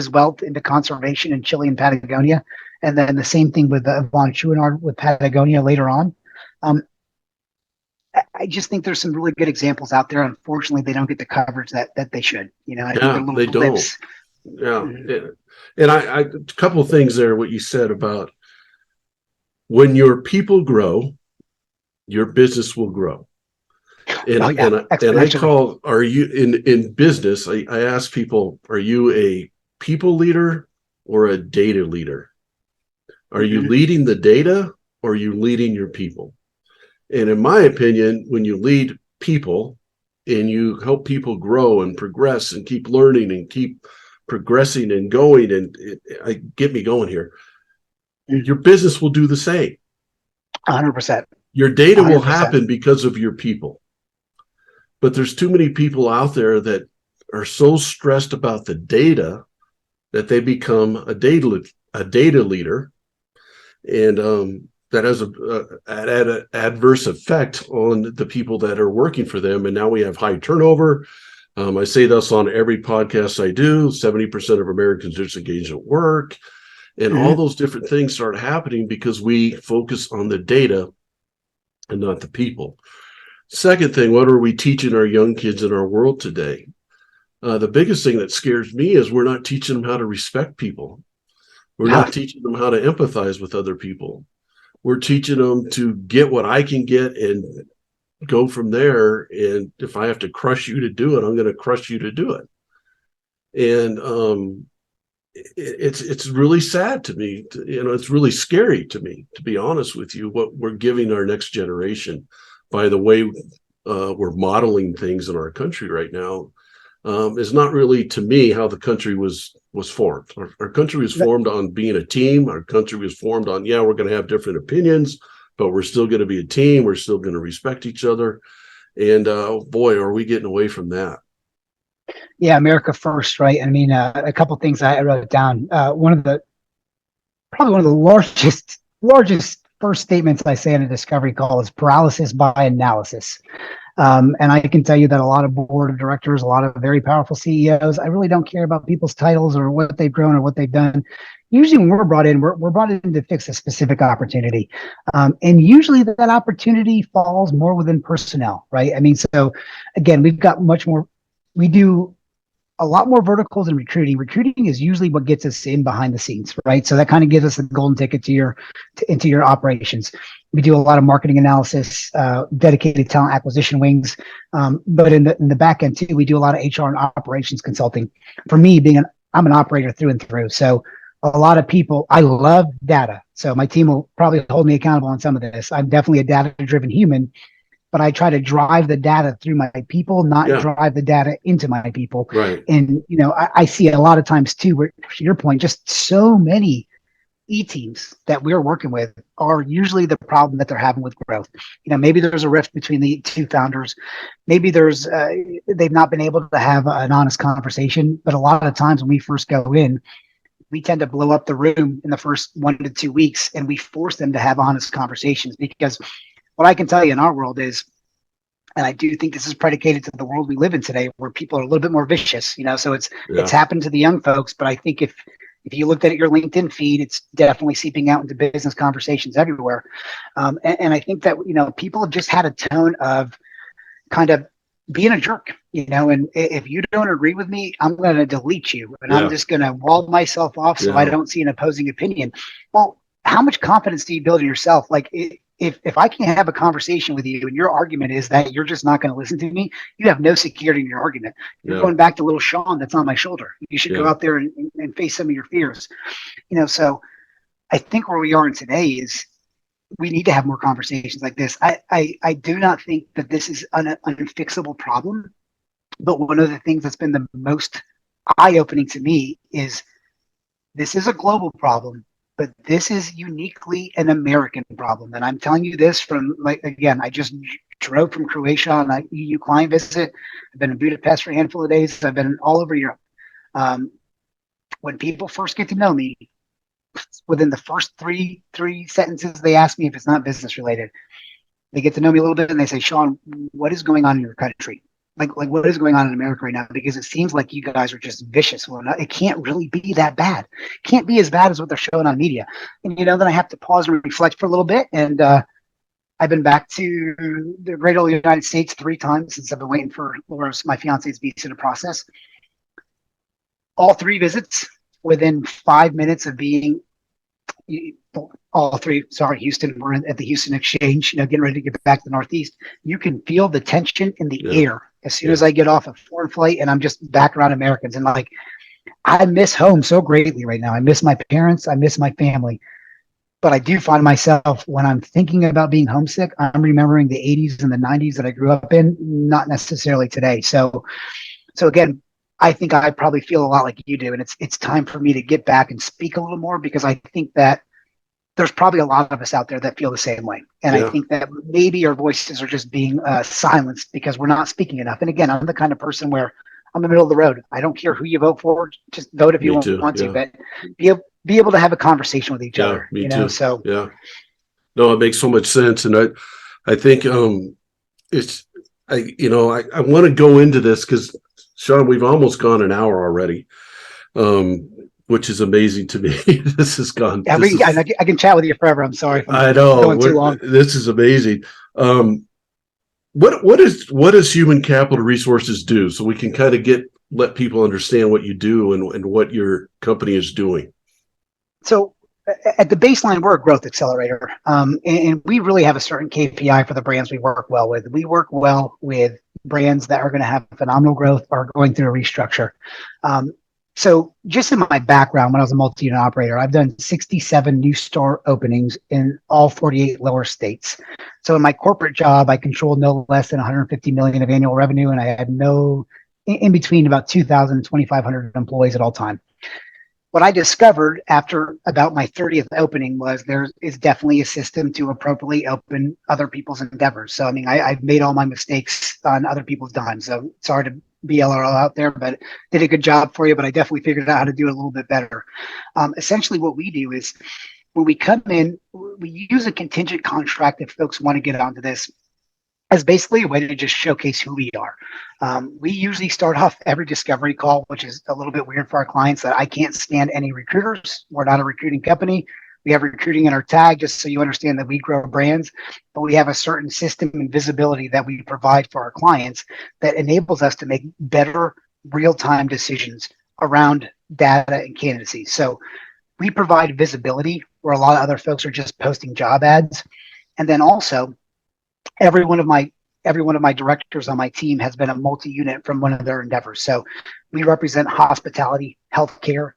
wealth into conservation in Chile and Patagonia, and then the same thing with Yvon Chouinard with Patagonia later on. I just think there's some really good examples out there. Unfortunately, they don't get the coverage that they should. I think they're little they blips. don't. Yeah. And I a couple of things there, what you said about when your people grow, your business will grow. And I call, are you in business? I ask people, are you a people leader or a data leader? Are you leading the data or are you leading your people? And in my opinion, when you lead people and you help people grow and progress and keep learning and keep progressing and going, and get me going here, your business will do the same. 100%. Your data 100%. will happen because of your people. But there's too many people out there that are so stressed about the data that they become a data leader, and that has an adverse effect on the people that are working for them. And now we have high turnover. I say this on every podcast I do. 70% of Americans disengage at work, and all those different things start happening because we focus on the data and not the people. Second thing, what are we teaching our young kids in our world today? The biggest thing that scares me is we're not teaching them how to respect people. We're not teaching them how to empathize with other people. We're teaching them to get what I can get and go from there. And if I have to crush you to do it, I'm going to crush you to do it. And it's really sad to me. It's really scary to me, to be honest with you, what we're giving our next generation by the way we're modeling things in our country right now. Is not really, to me, how the country was formed. Our country was formed on being a team. Our country was formed on, we're going to have different opinions, but we're still going to be a team. We're still going to respect each other. And boy, are we getting away from that. Yeah, America first, right? I mean, a couple of things I wrote down. Probably one of the largest first statements I say in a discovery call is paralysis by analysis. And I can tell you that a lot of board of directors, a lot of very powerful CEOs, I really don't care about people's titles or what they've grown or what they've done. Usually when we're brought in to fix a specific opportunity. And usually that opportunity falls more within personnel, right? I mean, so again, we do a lot more verticals in recruiting. Recruiting is usually what gets us in behind the scenes, right? So that kind of gives us the golden ticket into your operations. We do a lot of marketing analysis, dedicated talent acquisition wings, but in the back end too, we do a lot of HR and operations consulting. For me, I'm an operator through and through, so a lot of people. I love data, so my team will probably hold me accountable on some of this. I'm definitely a data-driven human, but I try to drive the data through my people, not drive the data into my people. Right. And I see a lot of times too, where, to your point, just so many e-teams that we're working with are usually the problem that they're having with growth. Maybe there's a rift between the two founders. Maybe they've not been able to have an honest conversation. But a lot of times when we first go in, we tend to blow up the room in the first 1 to 2 weeks, and we force them to have honest conversations. Because what I can tell you in our world is, and I do think this is predicated to the world we live in today, where people are a little bit more vicious. So it's happened to the young folks, but I think if you looked at your LinkedIn feed, it's definitely seeping out into business conversations everywhere. And I think that people have just had a tone of kind of being a jerk, and if you don't agree with me, I'm going to delete you, and I'm just going to wall myself off so I don't see an opposing opinion. Well, how much confidence do you build in yourself? Like, if I can't have a conversation with you and your argument is that you're just not going to listen to me, you have no security in your argument. You're going back to little Shaun that's on my shoulder. You should go out there and face some of your fears. So I think where we are today is we need to have more conversations like this. I do not think that this is an unfixable problem, but one of the things that's been the most eye-opening to me is this is a global problem, but this is uniquely an American problem. And I'm telling you this from, again, I just drove from Croatia on an EU client visit. I've been in Budapest for a handful of days. I've been all over Europe. When people first get to know me, within the first three sentences, they ask me if it's not business related. They get to know me a little bit and they say, Shaun, what is going on in your country? Like what is going on in America right now? Because it seems like you guys are just vicious. Well, it can't really be that bad. It can't be as bad as what they're showing on media. And, then I have to pause and reflect for a little bit. And I've been back to the great old United States 3 times since I've been waiting for Laura's, my fiance's visa to process. All 3 visits within 5 minutes of being all 3, Houston, we're at the Houston Exchange, getting ready to get back to the Northeast. You can feel the tension in the air as soon as I get off a foreign flight and I'm just back around Americans. And I miss home so greatly right now. I miss my parents. I miss my family. But I do find myself, when I'm thinking about being homesick, I'm remembering the 80s and the 90s that I grew up in, not necessarily today. So again, I think I probably feel a lot like you do, and it's time for me to get back and speak a little more, because I think that there's probably a lot of us out there that feel the same way. And I think that maybe our voices are just being silenced because we're not speaking enough. And again, I'm the kind of person where I'm in the middle of the road. I don't care who you vote for. Just vote if you want to, but be able to have a conversation with each other. Me too. So no, it makes so much sense. And I think it's, I want to go into this because, Shaun, we've almost gone an hour already, which is amazing to me. This has gone. I can chat with you forever. I'm sorry if I'm going too long. This is amazing. What does human capital resources do, so we can kind of let people understand what you do and what your company is doing? So at the baseline, we're a growth accelerator, and we really have a certain KPI for the brands we work well with. We work well with brands that are going to have phenomenal growth or going through a restructure. So just in my background, when I was a multi-unit operator, I've done 67 new store openings in all 48 lower states. So in my corporate job, I controlled no less than 150 million of annual revenue, and I had in between about 2,000 and 2,500 employees at all time. What I discovered after about my 30th opening was there is definitely a system to appropriately open other people's endeavors. So, I've made all my mistakes on other people's dime. So sorry to be LRL out there, but did a good job for you. But I definitely figured out how to do it a little bit better. Essentially, what we do is when we come in, we use a contingent contract if folks want to get onto this as basically a way to just showcase who we are. We usually start off every discovery call, which is a little bit weird for our clients, that I can't stand any recruiters. We're not a recruiting company. We have recruiting in our tag, just so you understand that we grow brands, but we have a certain system and visibility that we provide for our clients that enables us to make better real-time decisions around data and candidacy. So we provide visibility where a lot of other folks are just posting job ads. And then also, every one of my directors on my team has been a multi-unit from one of their endeavors. So we represent hospitality, healthcare,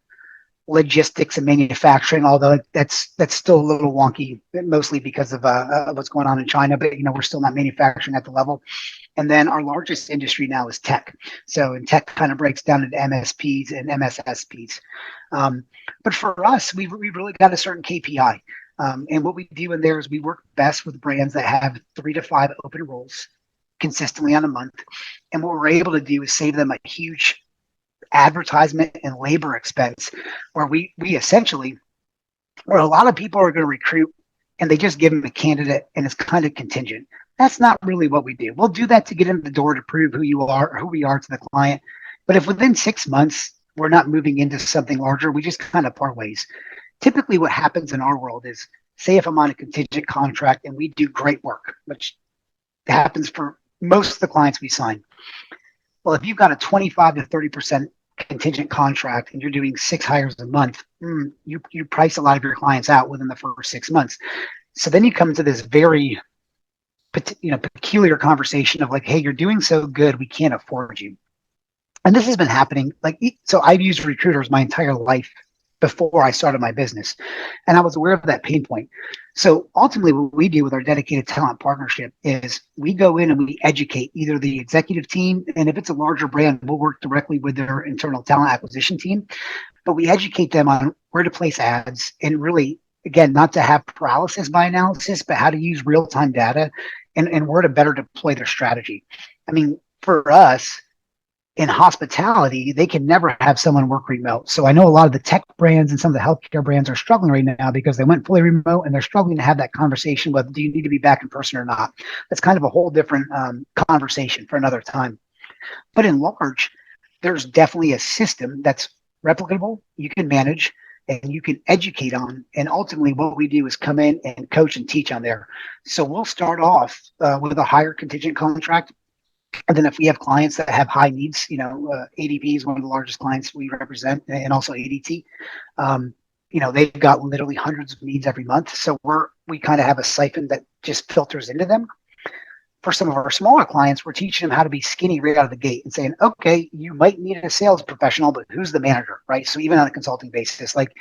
logistics, and manufacturing, although that's still a little wonky, mostly because of what's going on in China. But we're still not manufacturing at the level. And then our largest industry now is tech. So, and tech kind of breaks down into MSPs and MSSPs. Um, but for us, we've really got a certain KPI. And what we do in there is we work best with brands that have 3 to 5 open roles consistently on a month. And what we're able to do is save them a huge advertisement and labor expense where we essentially, where a lot of people are going to recruit and they just give them a candidate and it's kind of contingent. That's not really what we do. We'll do that to get in the door to prove who you are or who we are to the client. But if within 6 months we're not moving into something larger, we just kind of part ways. Typically, what happens in our world is, say, if I'm on a contingent contract and we do great work, which happens for most of the clients we sign. Well, if you've got a 25 to 30% contingent contract and you're doing 6 hires a month, you price a lot of your clients out within the first 6 months. So then you come to this very peculiar conversation of like, hey, you're doing so good, we can't afford you. And this has been happening. So I've used recruiters my entire life before I started my business. And I was aware of that pain point. So ultimately, what we do with our dedicated talent partnership is we go in and we educate either the executive team, and if it's a larger brand, we'll work directly with their internal talent acquisition team. But we educate them on where to place ads and really, again, not to have paralysis by analysis, but how to use real-time data and where to better deploy their strategy. I mean, for us, in hospitality, they can never have someone work remote. So I know a lot of the tech brands and some of the healthcare brands are struggling right now because they went fully remote and they're struggling to have that conversation with, do you need to be back in person or not? That's kind of a whole different conversation for another time. But in large, there's definitely a system that's replicable, you can manage, and you can educate on. And ultimately, what we do is come in and coach and teach on there. So we'll start off with a higher contingent contract. And then if we have clients that have high needs, ADP is one of the largest clients we represent, and also ADT. They've got literally hundreds of needs every month. So we kind of have a siphon that just filters into them. For some of our smaller clients, we're teaching them how to be skinny right out of the gate and saying, okay, you might need a sales professional, but who's the manager, right? So even on a consulting basis, like,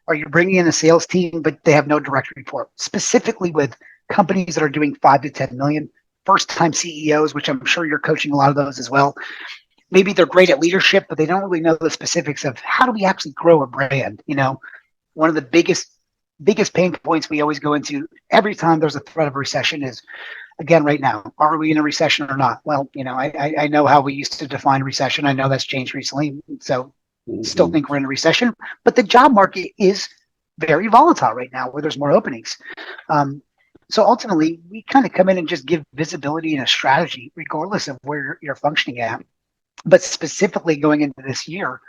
are you bringing in a sales team, but they have no direct report? Specifically with companies that are doing 5 to 10 million, first-time CEOs, which I'm sure you're coaching a lot of those as well. Maybe they're great at leadership, but they don't really know the specifics of how do we actually grow a brand. One of the biggest pain points we always go into every time there's a threat of a recession is, again, right now, are we in a recession or not? Well, I know how we used to define recession. I know that's changed recently. So still think we're in a recession, but the job market is very volatile right now where there's more openings. So ultimately, we kind of come in and just give visibility and a strategy, regardless of where you're functioning at. But specifically going into this year,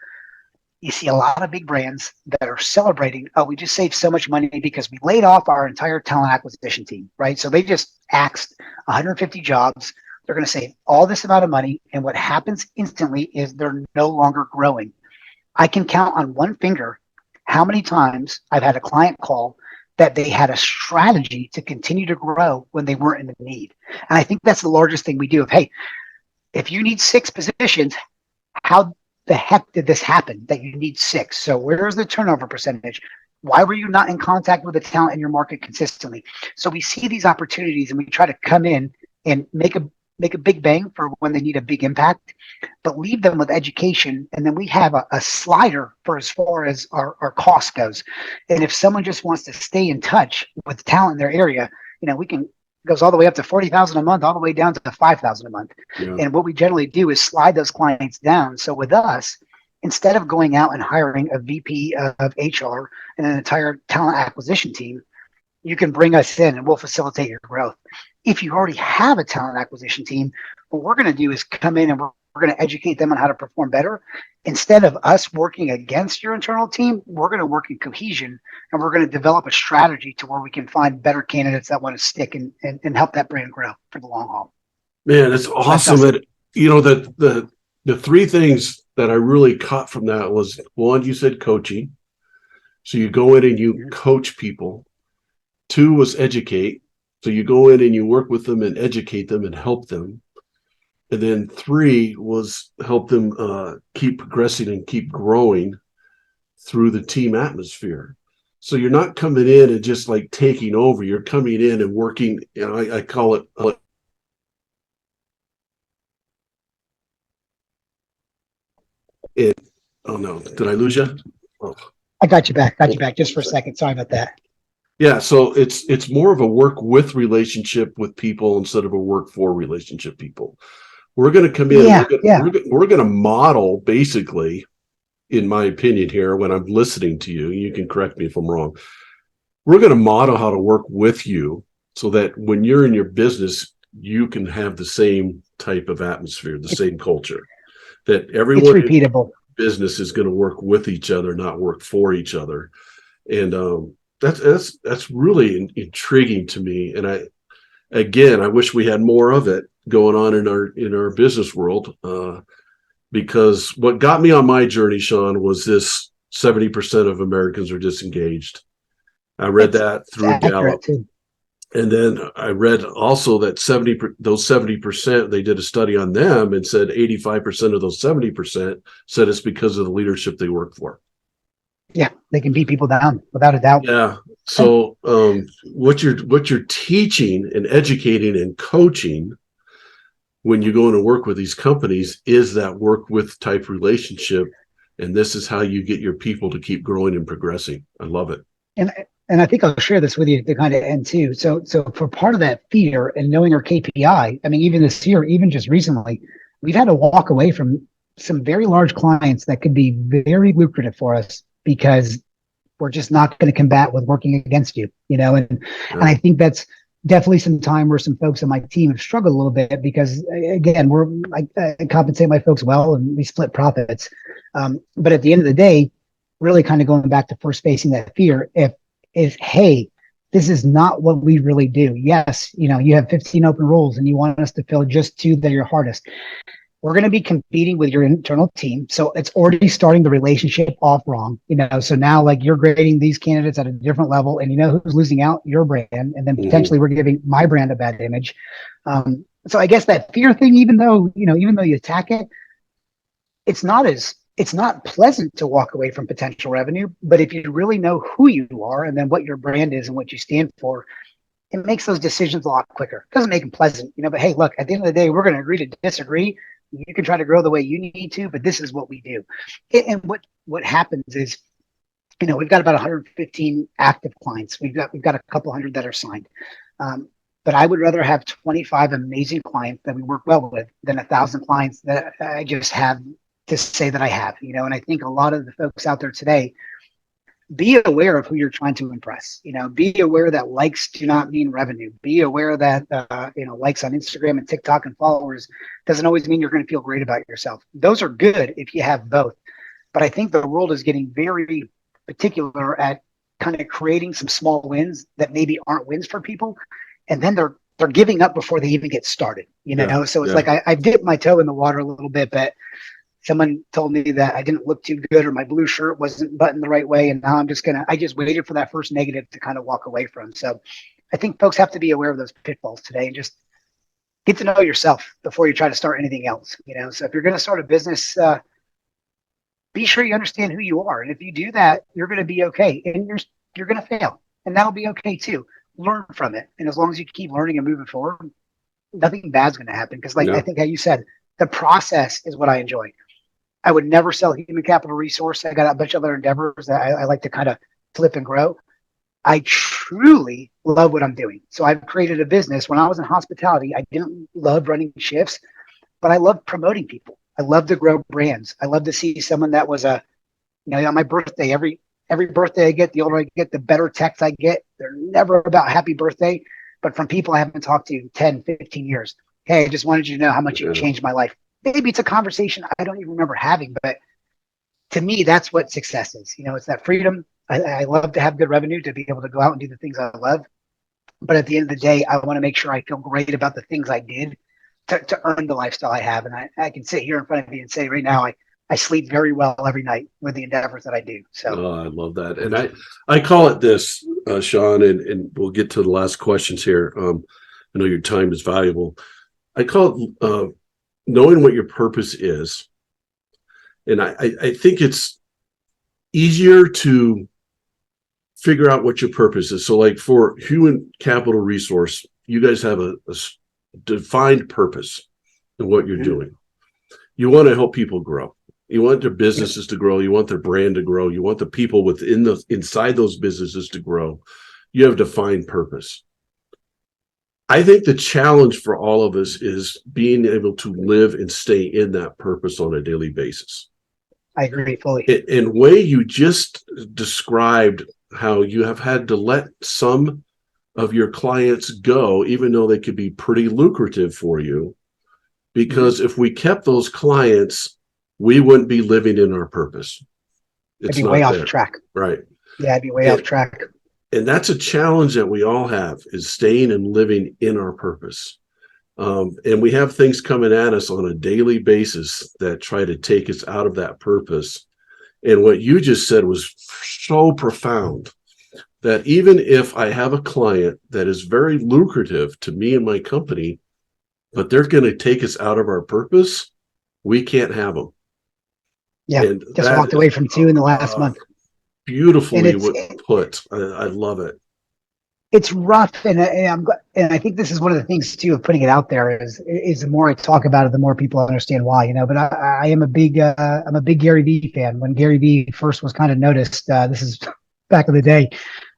you see a lot of big brands that are celebrating, oh, we just saved so much money because we laid off our entire talent acquisition team, right? So they just axed 150 jobs. They're going to save all this amount of money. And what happens instantly is they're no longer growing. I can count on one finger how many times I've had a client call that they had a strategy to continue to grow when they weren't in the need. And I think that's the largest thing we do of, hey, if you need 6 positions, how the heck did this happen that you need 6? So where's the turnover percentage? Why were you not in contact with the talent in your market consistently? So we see these opportunities and we try to come in and make a big bang for when they need a big impact, but leave them with education. And then we have a slider for as far as our cost goes. And if someone just wants to stay in touch with talent in their area, we can goes all the way up to 40,000 a month, all the way down to 5,000 a month. Yeah. And what we generally do is slide those clients down. So with us, instead of going out and hiring a VP of HR and an entire talent acquisition team, you can bring us in and we'll facilitate your growth. If you already have a talent acquisition team, what we're going to do is come in and we're going to educate them on how to perform better. Instead of us working against your internal team, we're going to work in cohesion and we're going to develop a strategy to where we can find better candidates that want to stick and help that brand grow for the long haul. Man, it's awesome. The 3 things that I really caught from that was, one, you said coaching. So you go in and you coach people. 2 was educate. So you go in and you work with them and educate them and help them. And then 3 was help them keep progressing and keep growing through the team atmosphere. So you're not coming in and just like taking over. You're coming in and working. I call it And oh no, did I lose you? Oh, I got you back. Got you hold back on just a for a second. second. Sorry about that. Yeah, so it's more of a work with relationship with people instead of a work for relationship people. We're going to come in. Yeah, yeah. We're going to model basically, in my opinion, here when I'm listening to you. You can correct me if I'm wrong. We're going to model how to work with you so that when you're in your business, you can have the same type of atmosphere, the It, same culture. That it's everyone in repeatable. business is going to work with each other, not work for each other. And that's really intriguing to me. And I wish we had more of it going on in our business world. Because what got me on my journey, Shaun, was this 70% of Americans are disengaged. I read It's that it's through accurate Gallup. too. And then I read also that those 70%, they did a study on them and said 85% of those 70% said it's because of the leadership they work for. Yeah, they can beat people down without a doubt. Yeah. And So what you're teaching and educating and coaching when you go in and work with these companies is that work with type relationship. And this is how you get your people to keep growing and progressing. I love it. and and I think I'll share this with you to kind of end too. So for part of that fear and knowing our KPI, I mean, even this year, even just recently, we've had to walk away from some very large clients that could be very lucrative for us because we're just not going to combat with working against you, and Yeah. I think that's definitely some time where some folks on my team have struggled a little bit because again, I compensate my folks well and we split profits. But at the end of the day, really kind of going back to first facing that fear, if hey, this is not what we really do. Yes, you have 15 open roles and you want us to fill just two that are your hardest. We're going to be competing with your internal team. So it's already starting the relationship off wrong, So now like you're grading these candidates at a different level and who's losing out? Your brand. And then Mm-hmm. potentially we're giving my brand a bad image. So I guess that fear thing, even though you attack it, it's not pleasant to walk away from potential revenue. But if you really know who you are and then what your brand is and what you stand for, it makes those decisions a lot quicker. It doesn't make them pleasant, but hey, look, at the end of the day, we're going to agree to disagree. You can try to grow the way you need to, but this is what we do. And what happens is, we've got about 115 active clients. We've got a couple hundred that are signed. But I would rather have 25 amazing clients that we work well with than 1,000 clients that I just have to say that I have. And I think a lot of the folks out there today, be aware of who you're trying to impress. Be aware that likes do not mean revenue. Be aware that likes on Instagram and TikTok and followers doesn't always mean you're going to feel great about yourself. Those are good if you have both. But I think the world is getting very particular at kind of creating some small wins that maybe aren't wins for people, and then they're giving up before they even get started. Yeah. So it's Yeah. like I dipped my toe in the water a little bit, but someone told me that I didn't look too good or my blue shirt wasn't buttoned the right way. And now I just waited for that first negative to kind of walk away from. So I think folks have to be aware of those pitfalls today and just get to know yourself before you try to start anything else. So if you're going to start a business, be sure you understand who you are. And if you do that, you're going to be okay. And you're going to fail. And that'll be okay too. Learn from it. And as long as you keep learning and moving forward, nothing bad's going to happen. Because like I Yeah. think how you said, the process is what I enjoy. I would never sell human capital resource. I got a bunch of other endeavors that I like to kind of flip and grow. I truly love what I'm doing. So I've created a business. When I was in hospitality, I didn't love running shifts, but I love promoting people. I love to grow brands. I love to see someone that was on my birthday, every birthday I get, the older I get, the better texts I get. They're never about happy birthday, but from people I haven't talked to in 10, 15 years. Hey, I just wanted you to know how much you Yeah. changed my life. Maybe it's a conversation I don't even remember having, but to me, that's what success is. It's that freedom. I love to have good revenue to be able to go out and do the things I love. But at the end of the day, I want to make sure I feel great about the things I did to earn the lifestyle I have. And I can sit here in front of you and say right now, I sleep very well every night with the endeavors that I do. So Oh, I love that. And I call it this, Shaun, and we'll get to the last questions here. I know your time is valuable. I call it knowing what your purpose is. And I think it's easier to figure out what your purpose is. So like for human capital resource, you guys have a defined purpose in what you're doing. You want to help people grow. You want their businesses to grow. You want their brand to grow. You want the people inside those businesses to grow. You have defined purpose. I think the challenge for all of us is being able to live and stay in that purpose on a daily basis. I agree fully. In way you just described how you have had to let some of your clients go, even though they could be pretty lucrative for you, because if we kept those clients, we wouldn't be living in our purpose. I'd It's be way not off there. track. Right. Yeah, I'd be way off track. And that's a challenge that we all have, is staying and living in our purpose. And we have things coming at us on a daily basis that try to take us out of that purpose. And what you just said was so profound, that even if I have a client that is very lucrative to me and my company, but they're going to take us out of our purpose, we can't have them. Yeah, and just walked away from 2 in the last month. Beautifully put. I love it. It's rough, and I think this is one of the things too of putting it out there is the more I talk about it, the more people understand why. You know, but I am a big I'm a big Gary Vee fan. When Gary Vee first was kind of noticed, this is back in the day.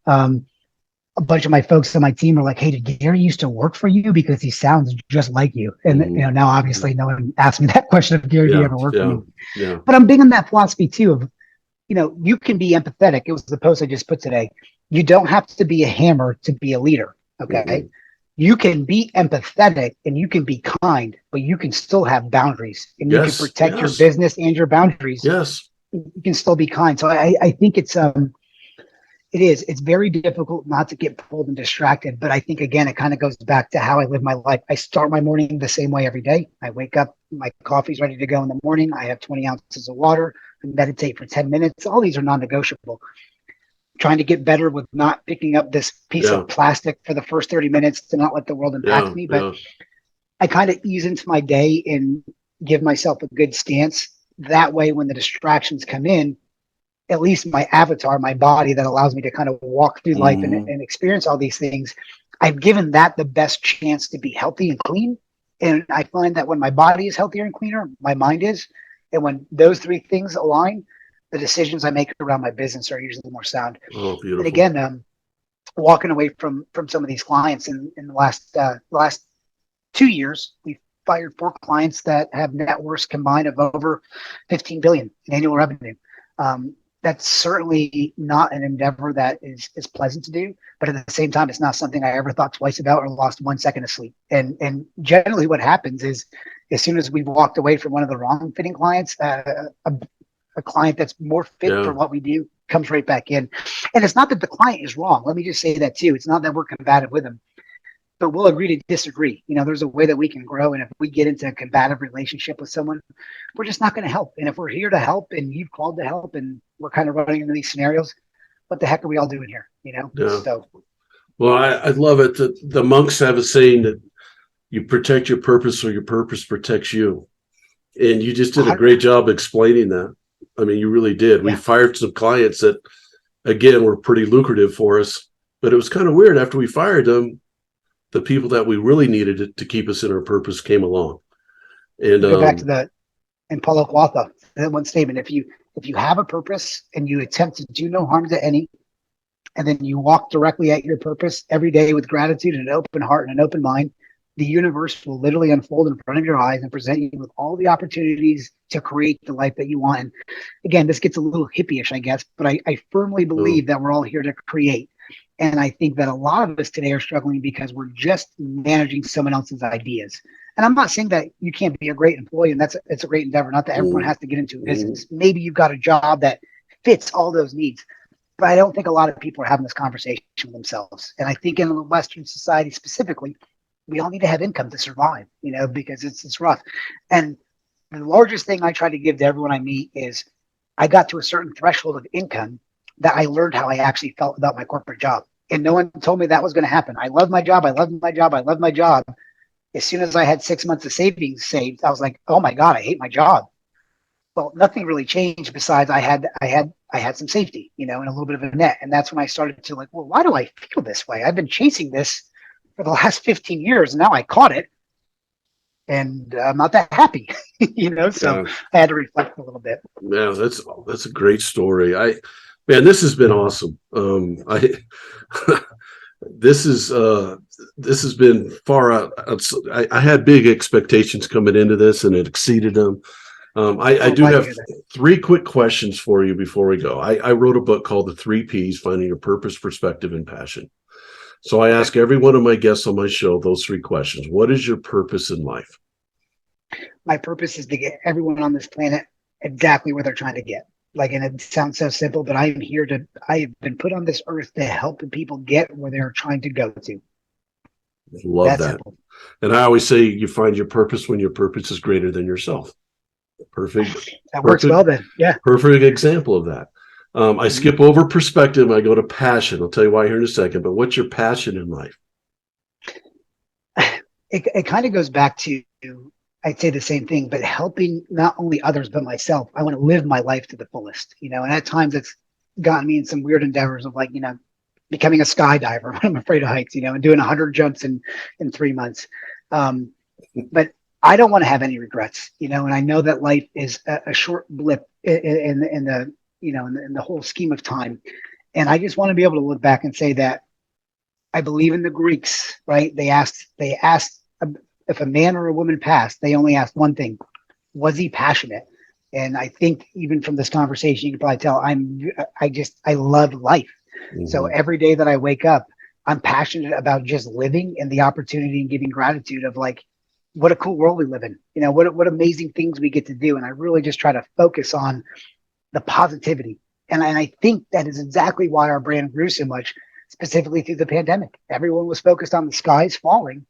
A bunch of my folks on my team were like, "Hey, did Gary used to work for you? Because he sounds just like you." And you know, now obviously no one asked me that question if Gary Vee ever worked for me. Yeah. But I'm big on that philosophy too of, you know, you can be empathetic. It was the post I just put today. You don't have to be a hammer to be a leader. Okay. You can be empathetic and you can be kind, but you can still have boundaries, and you can protect your business and your boundaries. Yes. You can still be kind. So I think it's very difficult not to get pulled and distracted. But I think, again, it kind of goes back to how I live my life. I start my morning the same way every day. I wake up, my coffee's ready to go in the morning. I have 20 ounces of water. I meditate for 10 minutes. All these are non-negotiable. Trying to get better with not picking up this piece of plastic for the first 30 minutes to not let the world impact me. But I kind of ease into my day and give myself a good stance. That way, when the distractions come in, at least my avatar, my body that allows me to kind of walk through life and experience all these things, I've given that the best chance to be healthy and clean. And I find that when my body is healthier and cleaner, my mind is. And when those three things align, the decisions I make around my business are usually more sound. Oh, beautiful. And again, walking away from some of these clients in the last 2 years, we've fired 4 clients that have net worths combined of over 15 billion in annual revenue. That's certainly not an endeavor that is pleasant to do, but at the same time, it's not something I ever thought twice about or lost 1 second of sleep. And generally what happens is, as soon as we've walked away from one of the wrong fitting clients, a client that's more fit for what we do comes right back in. And it's not that the client is wrong. Let me just say that too. It's not that we're combative with them, but we'll agree to disagree. You know, there's a way that we can grow. And if we get into a combative relationship with someone, we're just not going to help. And if we're here to help and you've called to help and we're kind of running into these scenarios, what the heck are we all doing here? You know? Yeah. So, well, I love it. The monks have a saying that you protect your purpose or your purpose protects you. And you just did a great job explaining that. I mean, you really did. We fired some clients that, again, were pretty lucrative for us, but it was kind of weird. After we fired them, the people that we really needed to keep us in our purpose came along. And go back to that in Paulo Coelho, that one statement: if you have a purpose and you attempt to do no harm to any, and then you walk directly at your purpose every day with gratitude and an open heart and an open mind, the universe will literally unfold in front of your eyes and present you with all the opportunities to create the life that you want. And again, this gets a little hippie-ish, I guess, but I firmly believe that we're all here to create. And I think that a lot of us today are struggling because we're just managing someone else's ideas. And I'm not saying that you can't be a great employee, and it's a great endeavor. Not that everyone has to get into a business. Maybe you've got a job that fits all those needs. But I don't think a lot of people are having this conversation with themselves. And I think in Western society specifically, we all need to have income to survive, you know, because it's rough. And the largest thing I try to give to everyone I meet is I got to a certain threshold of income that I learned how I actually felt about my corporate job. And no one told me that was going to happen. I love my job. I love my job. I love my job. As soon as I had 6 months of savings saved, I was like, oh my God, I hate my job. Well, nothing really changed besides I had some safety, you know, and a little bit of a net. And that's when I started to like, well, why do I feel this way? I've been chasing this for the last 15 years, and now I caught it. and I'm not that happy, so Yeah, I had to reflect a little bit. yeah, that's a great story. Man, this has been awesome. I this is this has been far out. I had big expectations coming into this, and it exceeded them. I Oh, do glad to have hear that. three quick questions for you before we go. I wrote a book called The Three Ps: Finding Your Purpose, Perspective, and Passion. So I Okay. ask every one of my guests on my show those three questions. What is your purpose in life? My purpose is to get everyone on this planet exactly where they're trying to get. Like, and it sounds so simple, but I have been put on this earth to help people get where they're trying to go to. Love That that. simple. And I always say you find your purpose when your purpose is greater than yourself. Perfect, That works perfect, well then. Yeah. perfect example of that. I Mhm. skip over perspective. I go to passion. I'll tell you why here in a second. But what's your passion in life? It kind of goes back to, I'd say the same thing, but helping not only others but myself. I want to live my life to the fullest, and at times it's gotten me in some weird endeavors of, like, becoming a skydiver when I'm afraid of heights, and doing 100 jumps in 3 months. Um, but I don't want to have any regrets, and I know that life is a short blip in the in the whole scheme of time, and I just want to be able to look back and say that I believe in the Greeks, right? They asked if a man or a woman passed, they only asked one thing: was he passionate? And I think even from this conversation, you can probably tell I love life. So Mhm. every day that I wake up, I'm passionate about just living and the opportunity and giving gratitude of, like, what a cool world we live in. What amazing things we get to do. And I really just try to focus on the positivity. And I think that is exactly why our brand grew so much, specifically through the pandemic. Everyone was focused on the skies falling,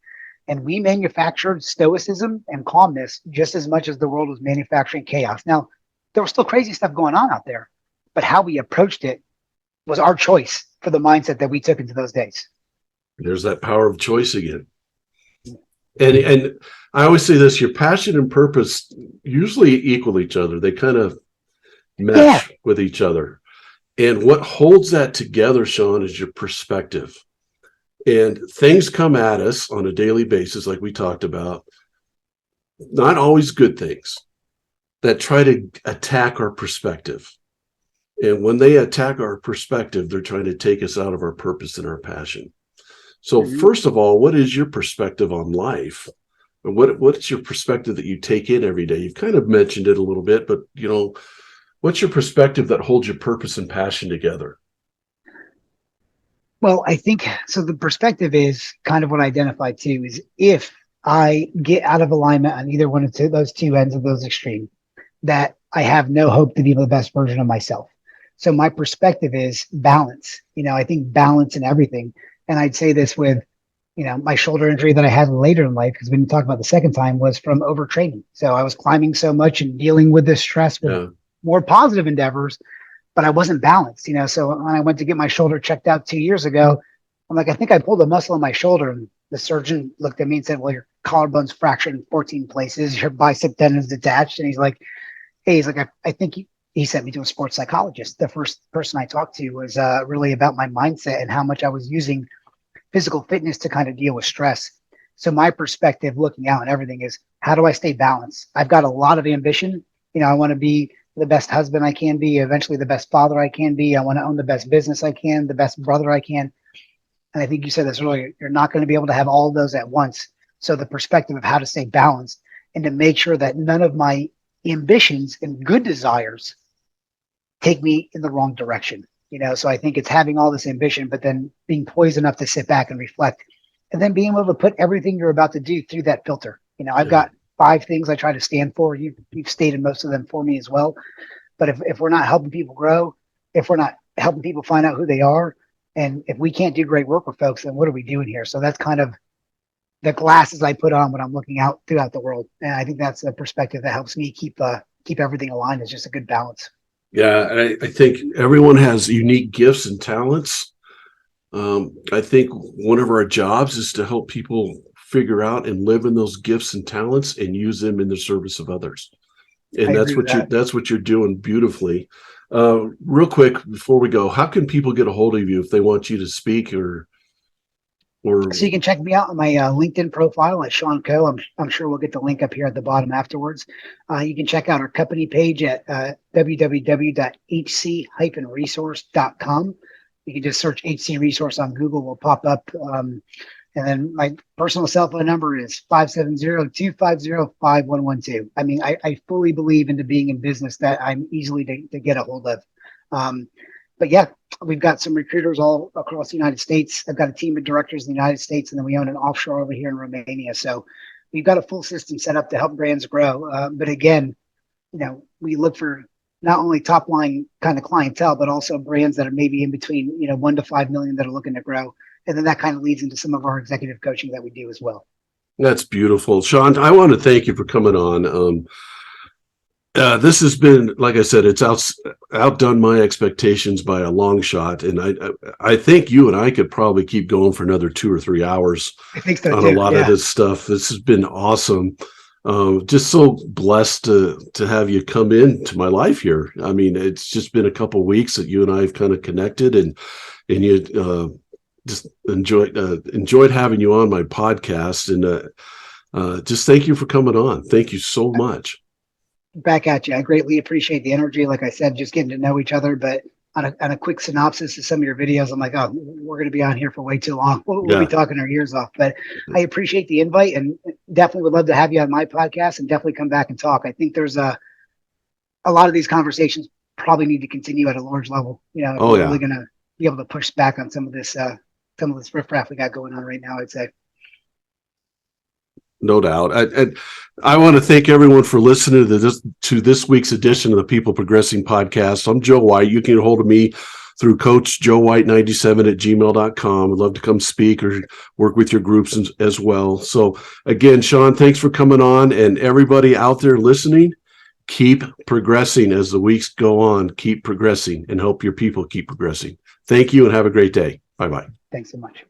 and we manufactured stoicism and calmness just as much as the world was manufacturing chaos. Now, there was still crazy stuff going on out there, but how we approached it was our choice for the mindset that we took into those days. There's that power of choice again. And I always say this: your passion and purpose usually equal each other. They kind of Yeah. mesh with each other. And what holds that together, Shaun, is your perspective. And things come at us on a daily basis, like we talked about, not always good things that try to attack our perspective. And when they attack our perspective, they're trying to take us out of our purpose and our passion. So, Mhm. first of all, what is your perspective on life? What's your perspective that you take in every day? You've kind of mentioned it a little bit, but what's your perspective that holds your purpose and passion together? Well, I think so. The perspective is kind of what I identified too, is if I get out of alignment on either one of those two ends of those extremes, that I have no hope to be the best version of myself. So my perspective is balance. I think balance in everything. And I'd say this with, my shoulder injury that I had later in life, because we didn't talk about the second time, was from overtraining. So I was climbing so much and dealing with this stress with Yeah. more positive endeavors, but I wasn't balanced. So when I went to get my shoulder checked out 2 years ago, I'm like, I think I pulled a muscle in my shoulder. And the surgeon looked at me and said, well, your collarbone's fractured in 14 places. Your bicep tendon's detached. And he's like, hey, he's like, I think he sent me to a sports psychologist. The first person I talked to was really about my mindset and how much I was using physical fitness to kind of deal with stress. So my perspective looking out and everything is, how do I stay balanced? I've got a lot of ambition. I want to be the best husband I can be, eventually the best father I can be. I want to own the best business I can, the best brother I can. And I think you said this earlier, you're not going to be able to have all of those at once. So the perspective of how to stay balanced and to make sure that none of my ambitions and good desires take me in the wrong direction. So I think it's having all this ambition, but then being poised enough to sit back and reflect, and then being able to put everything you're about to do through that filter. I've Yeah. got 5 things I try to stand for. You've stated most of them for me as well. But if we're not helping people grow, if we're not helping people find out who they are, and if we can't do great work with folks, then what are we doing here? So that's kind of the glasses I put on when I'm looking out throughout the world, and I think that's the perspective that helps me keep everything aligned. Is just a good balance. Yeah. I think everyone has unique gifts and talents. I think one of our jobs is to help people figure out and live in those gifts and talents and use them in the service of others. I And agree with that. that's what you're doing beautifully. Real quick before we go, how can people get a hold of you if they want you to speak or Or So you can check me out on my LinkedIn profile at Shaun Coe. I'm sure we'll get the link up here at the bottom afterwards. You can check out our company page at www.hc-resource.com. You can just search HC Resource on Google, will pop up. And then my personal cell phone number is 570-250-5112. I mean, I fully believe into being in business that I'm easily to get a hold of. But yeah, we've got some recruiters all across the United States. I've got a team of directors in the United States, and then we own an offshore over here in Romania. So we've got a full system set up to help brands grow. But again, we look for not only top line kind of clientele, but also brands that are maybe in between, 1 to 5 million that are looking to grow. And then that kind of leads into some of our executive coaching that we do as well. that's beautiful. Shaun, I want to thank you for coming on. This has been, like I said, it's outdone my expectations by a long shot. And I think you and I could probably keep going for another 2 or 3 hours I think so on too. a lot of this stuff. This has been awesome. Just so blessed to have you come into my life here. I mean, it's just been a couple of weeks that you and I have kind of connected, and you just enjoyed having you on my podcast. And just thank you for coming on. Thank you so much. Back at you. I greatly appreciate the energy. Like I said, just getting to know each other. But on a quick synopsis of some of your videos, I'm like, oh, we're going to be on here for way too long. We'll be talking our ears off. But I appreciate the invite, and definitely would love to have you on my podcast, and definitely come back and talk. I think there's a lot of these conversations probably need to continue at a large level. If we're really going to be able to push back on some of this riffraff we got going on right now, I'd say. No doubt. I want to thank everyone for listening to this week's edition of the People Progressing Podcast. I'm Joe White. You can get a hold of me through coachjoewhite97@gmail.com. I'd love to come speak or work with your groups as well. So again, Shaun, thanks for coming on. And everybody out there listening, keep progressing as the weeks go on. Keep progressing and help your people keep progressing. Thank you and have a great day. Bye-bye. Thanks so much.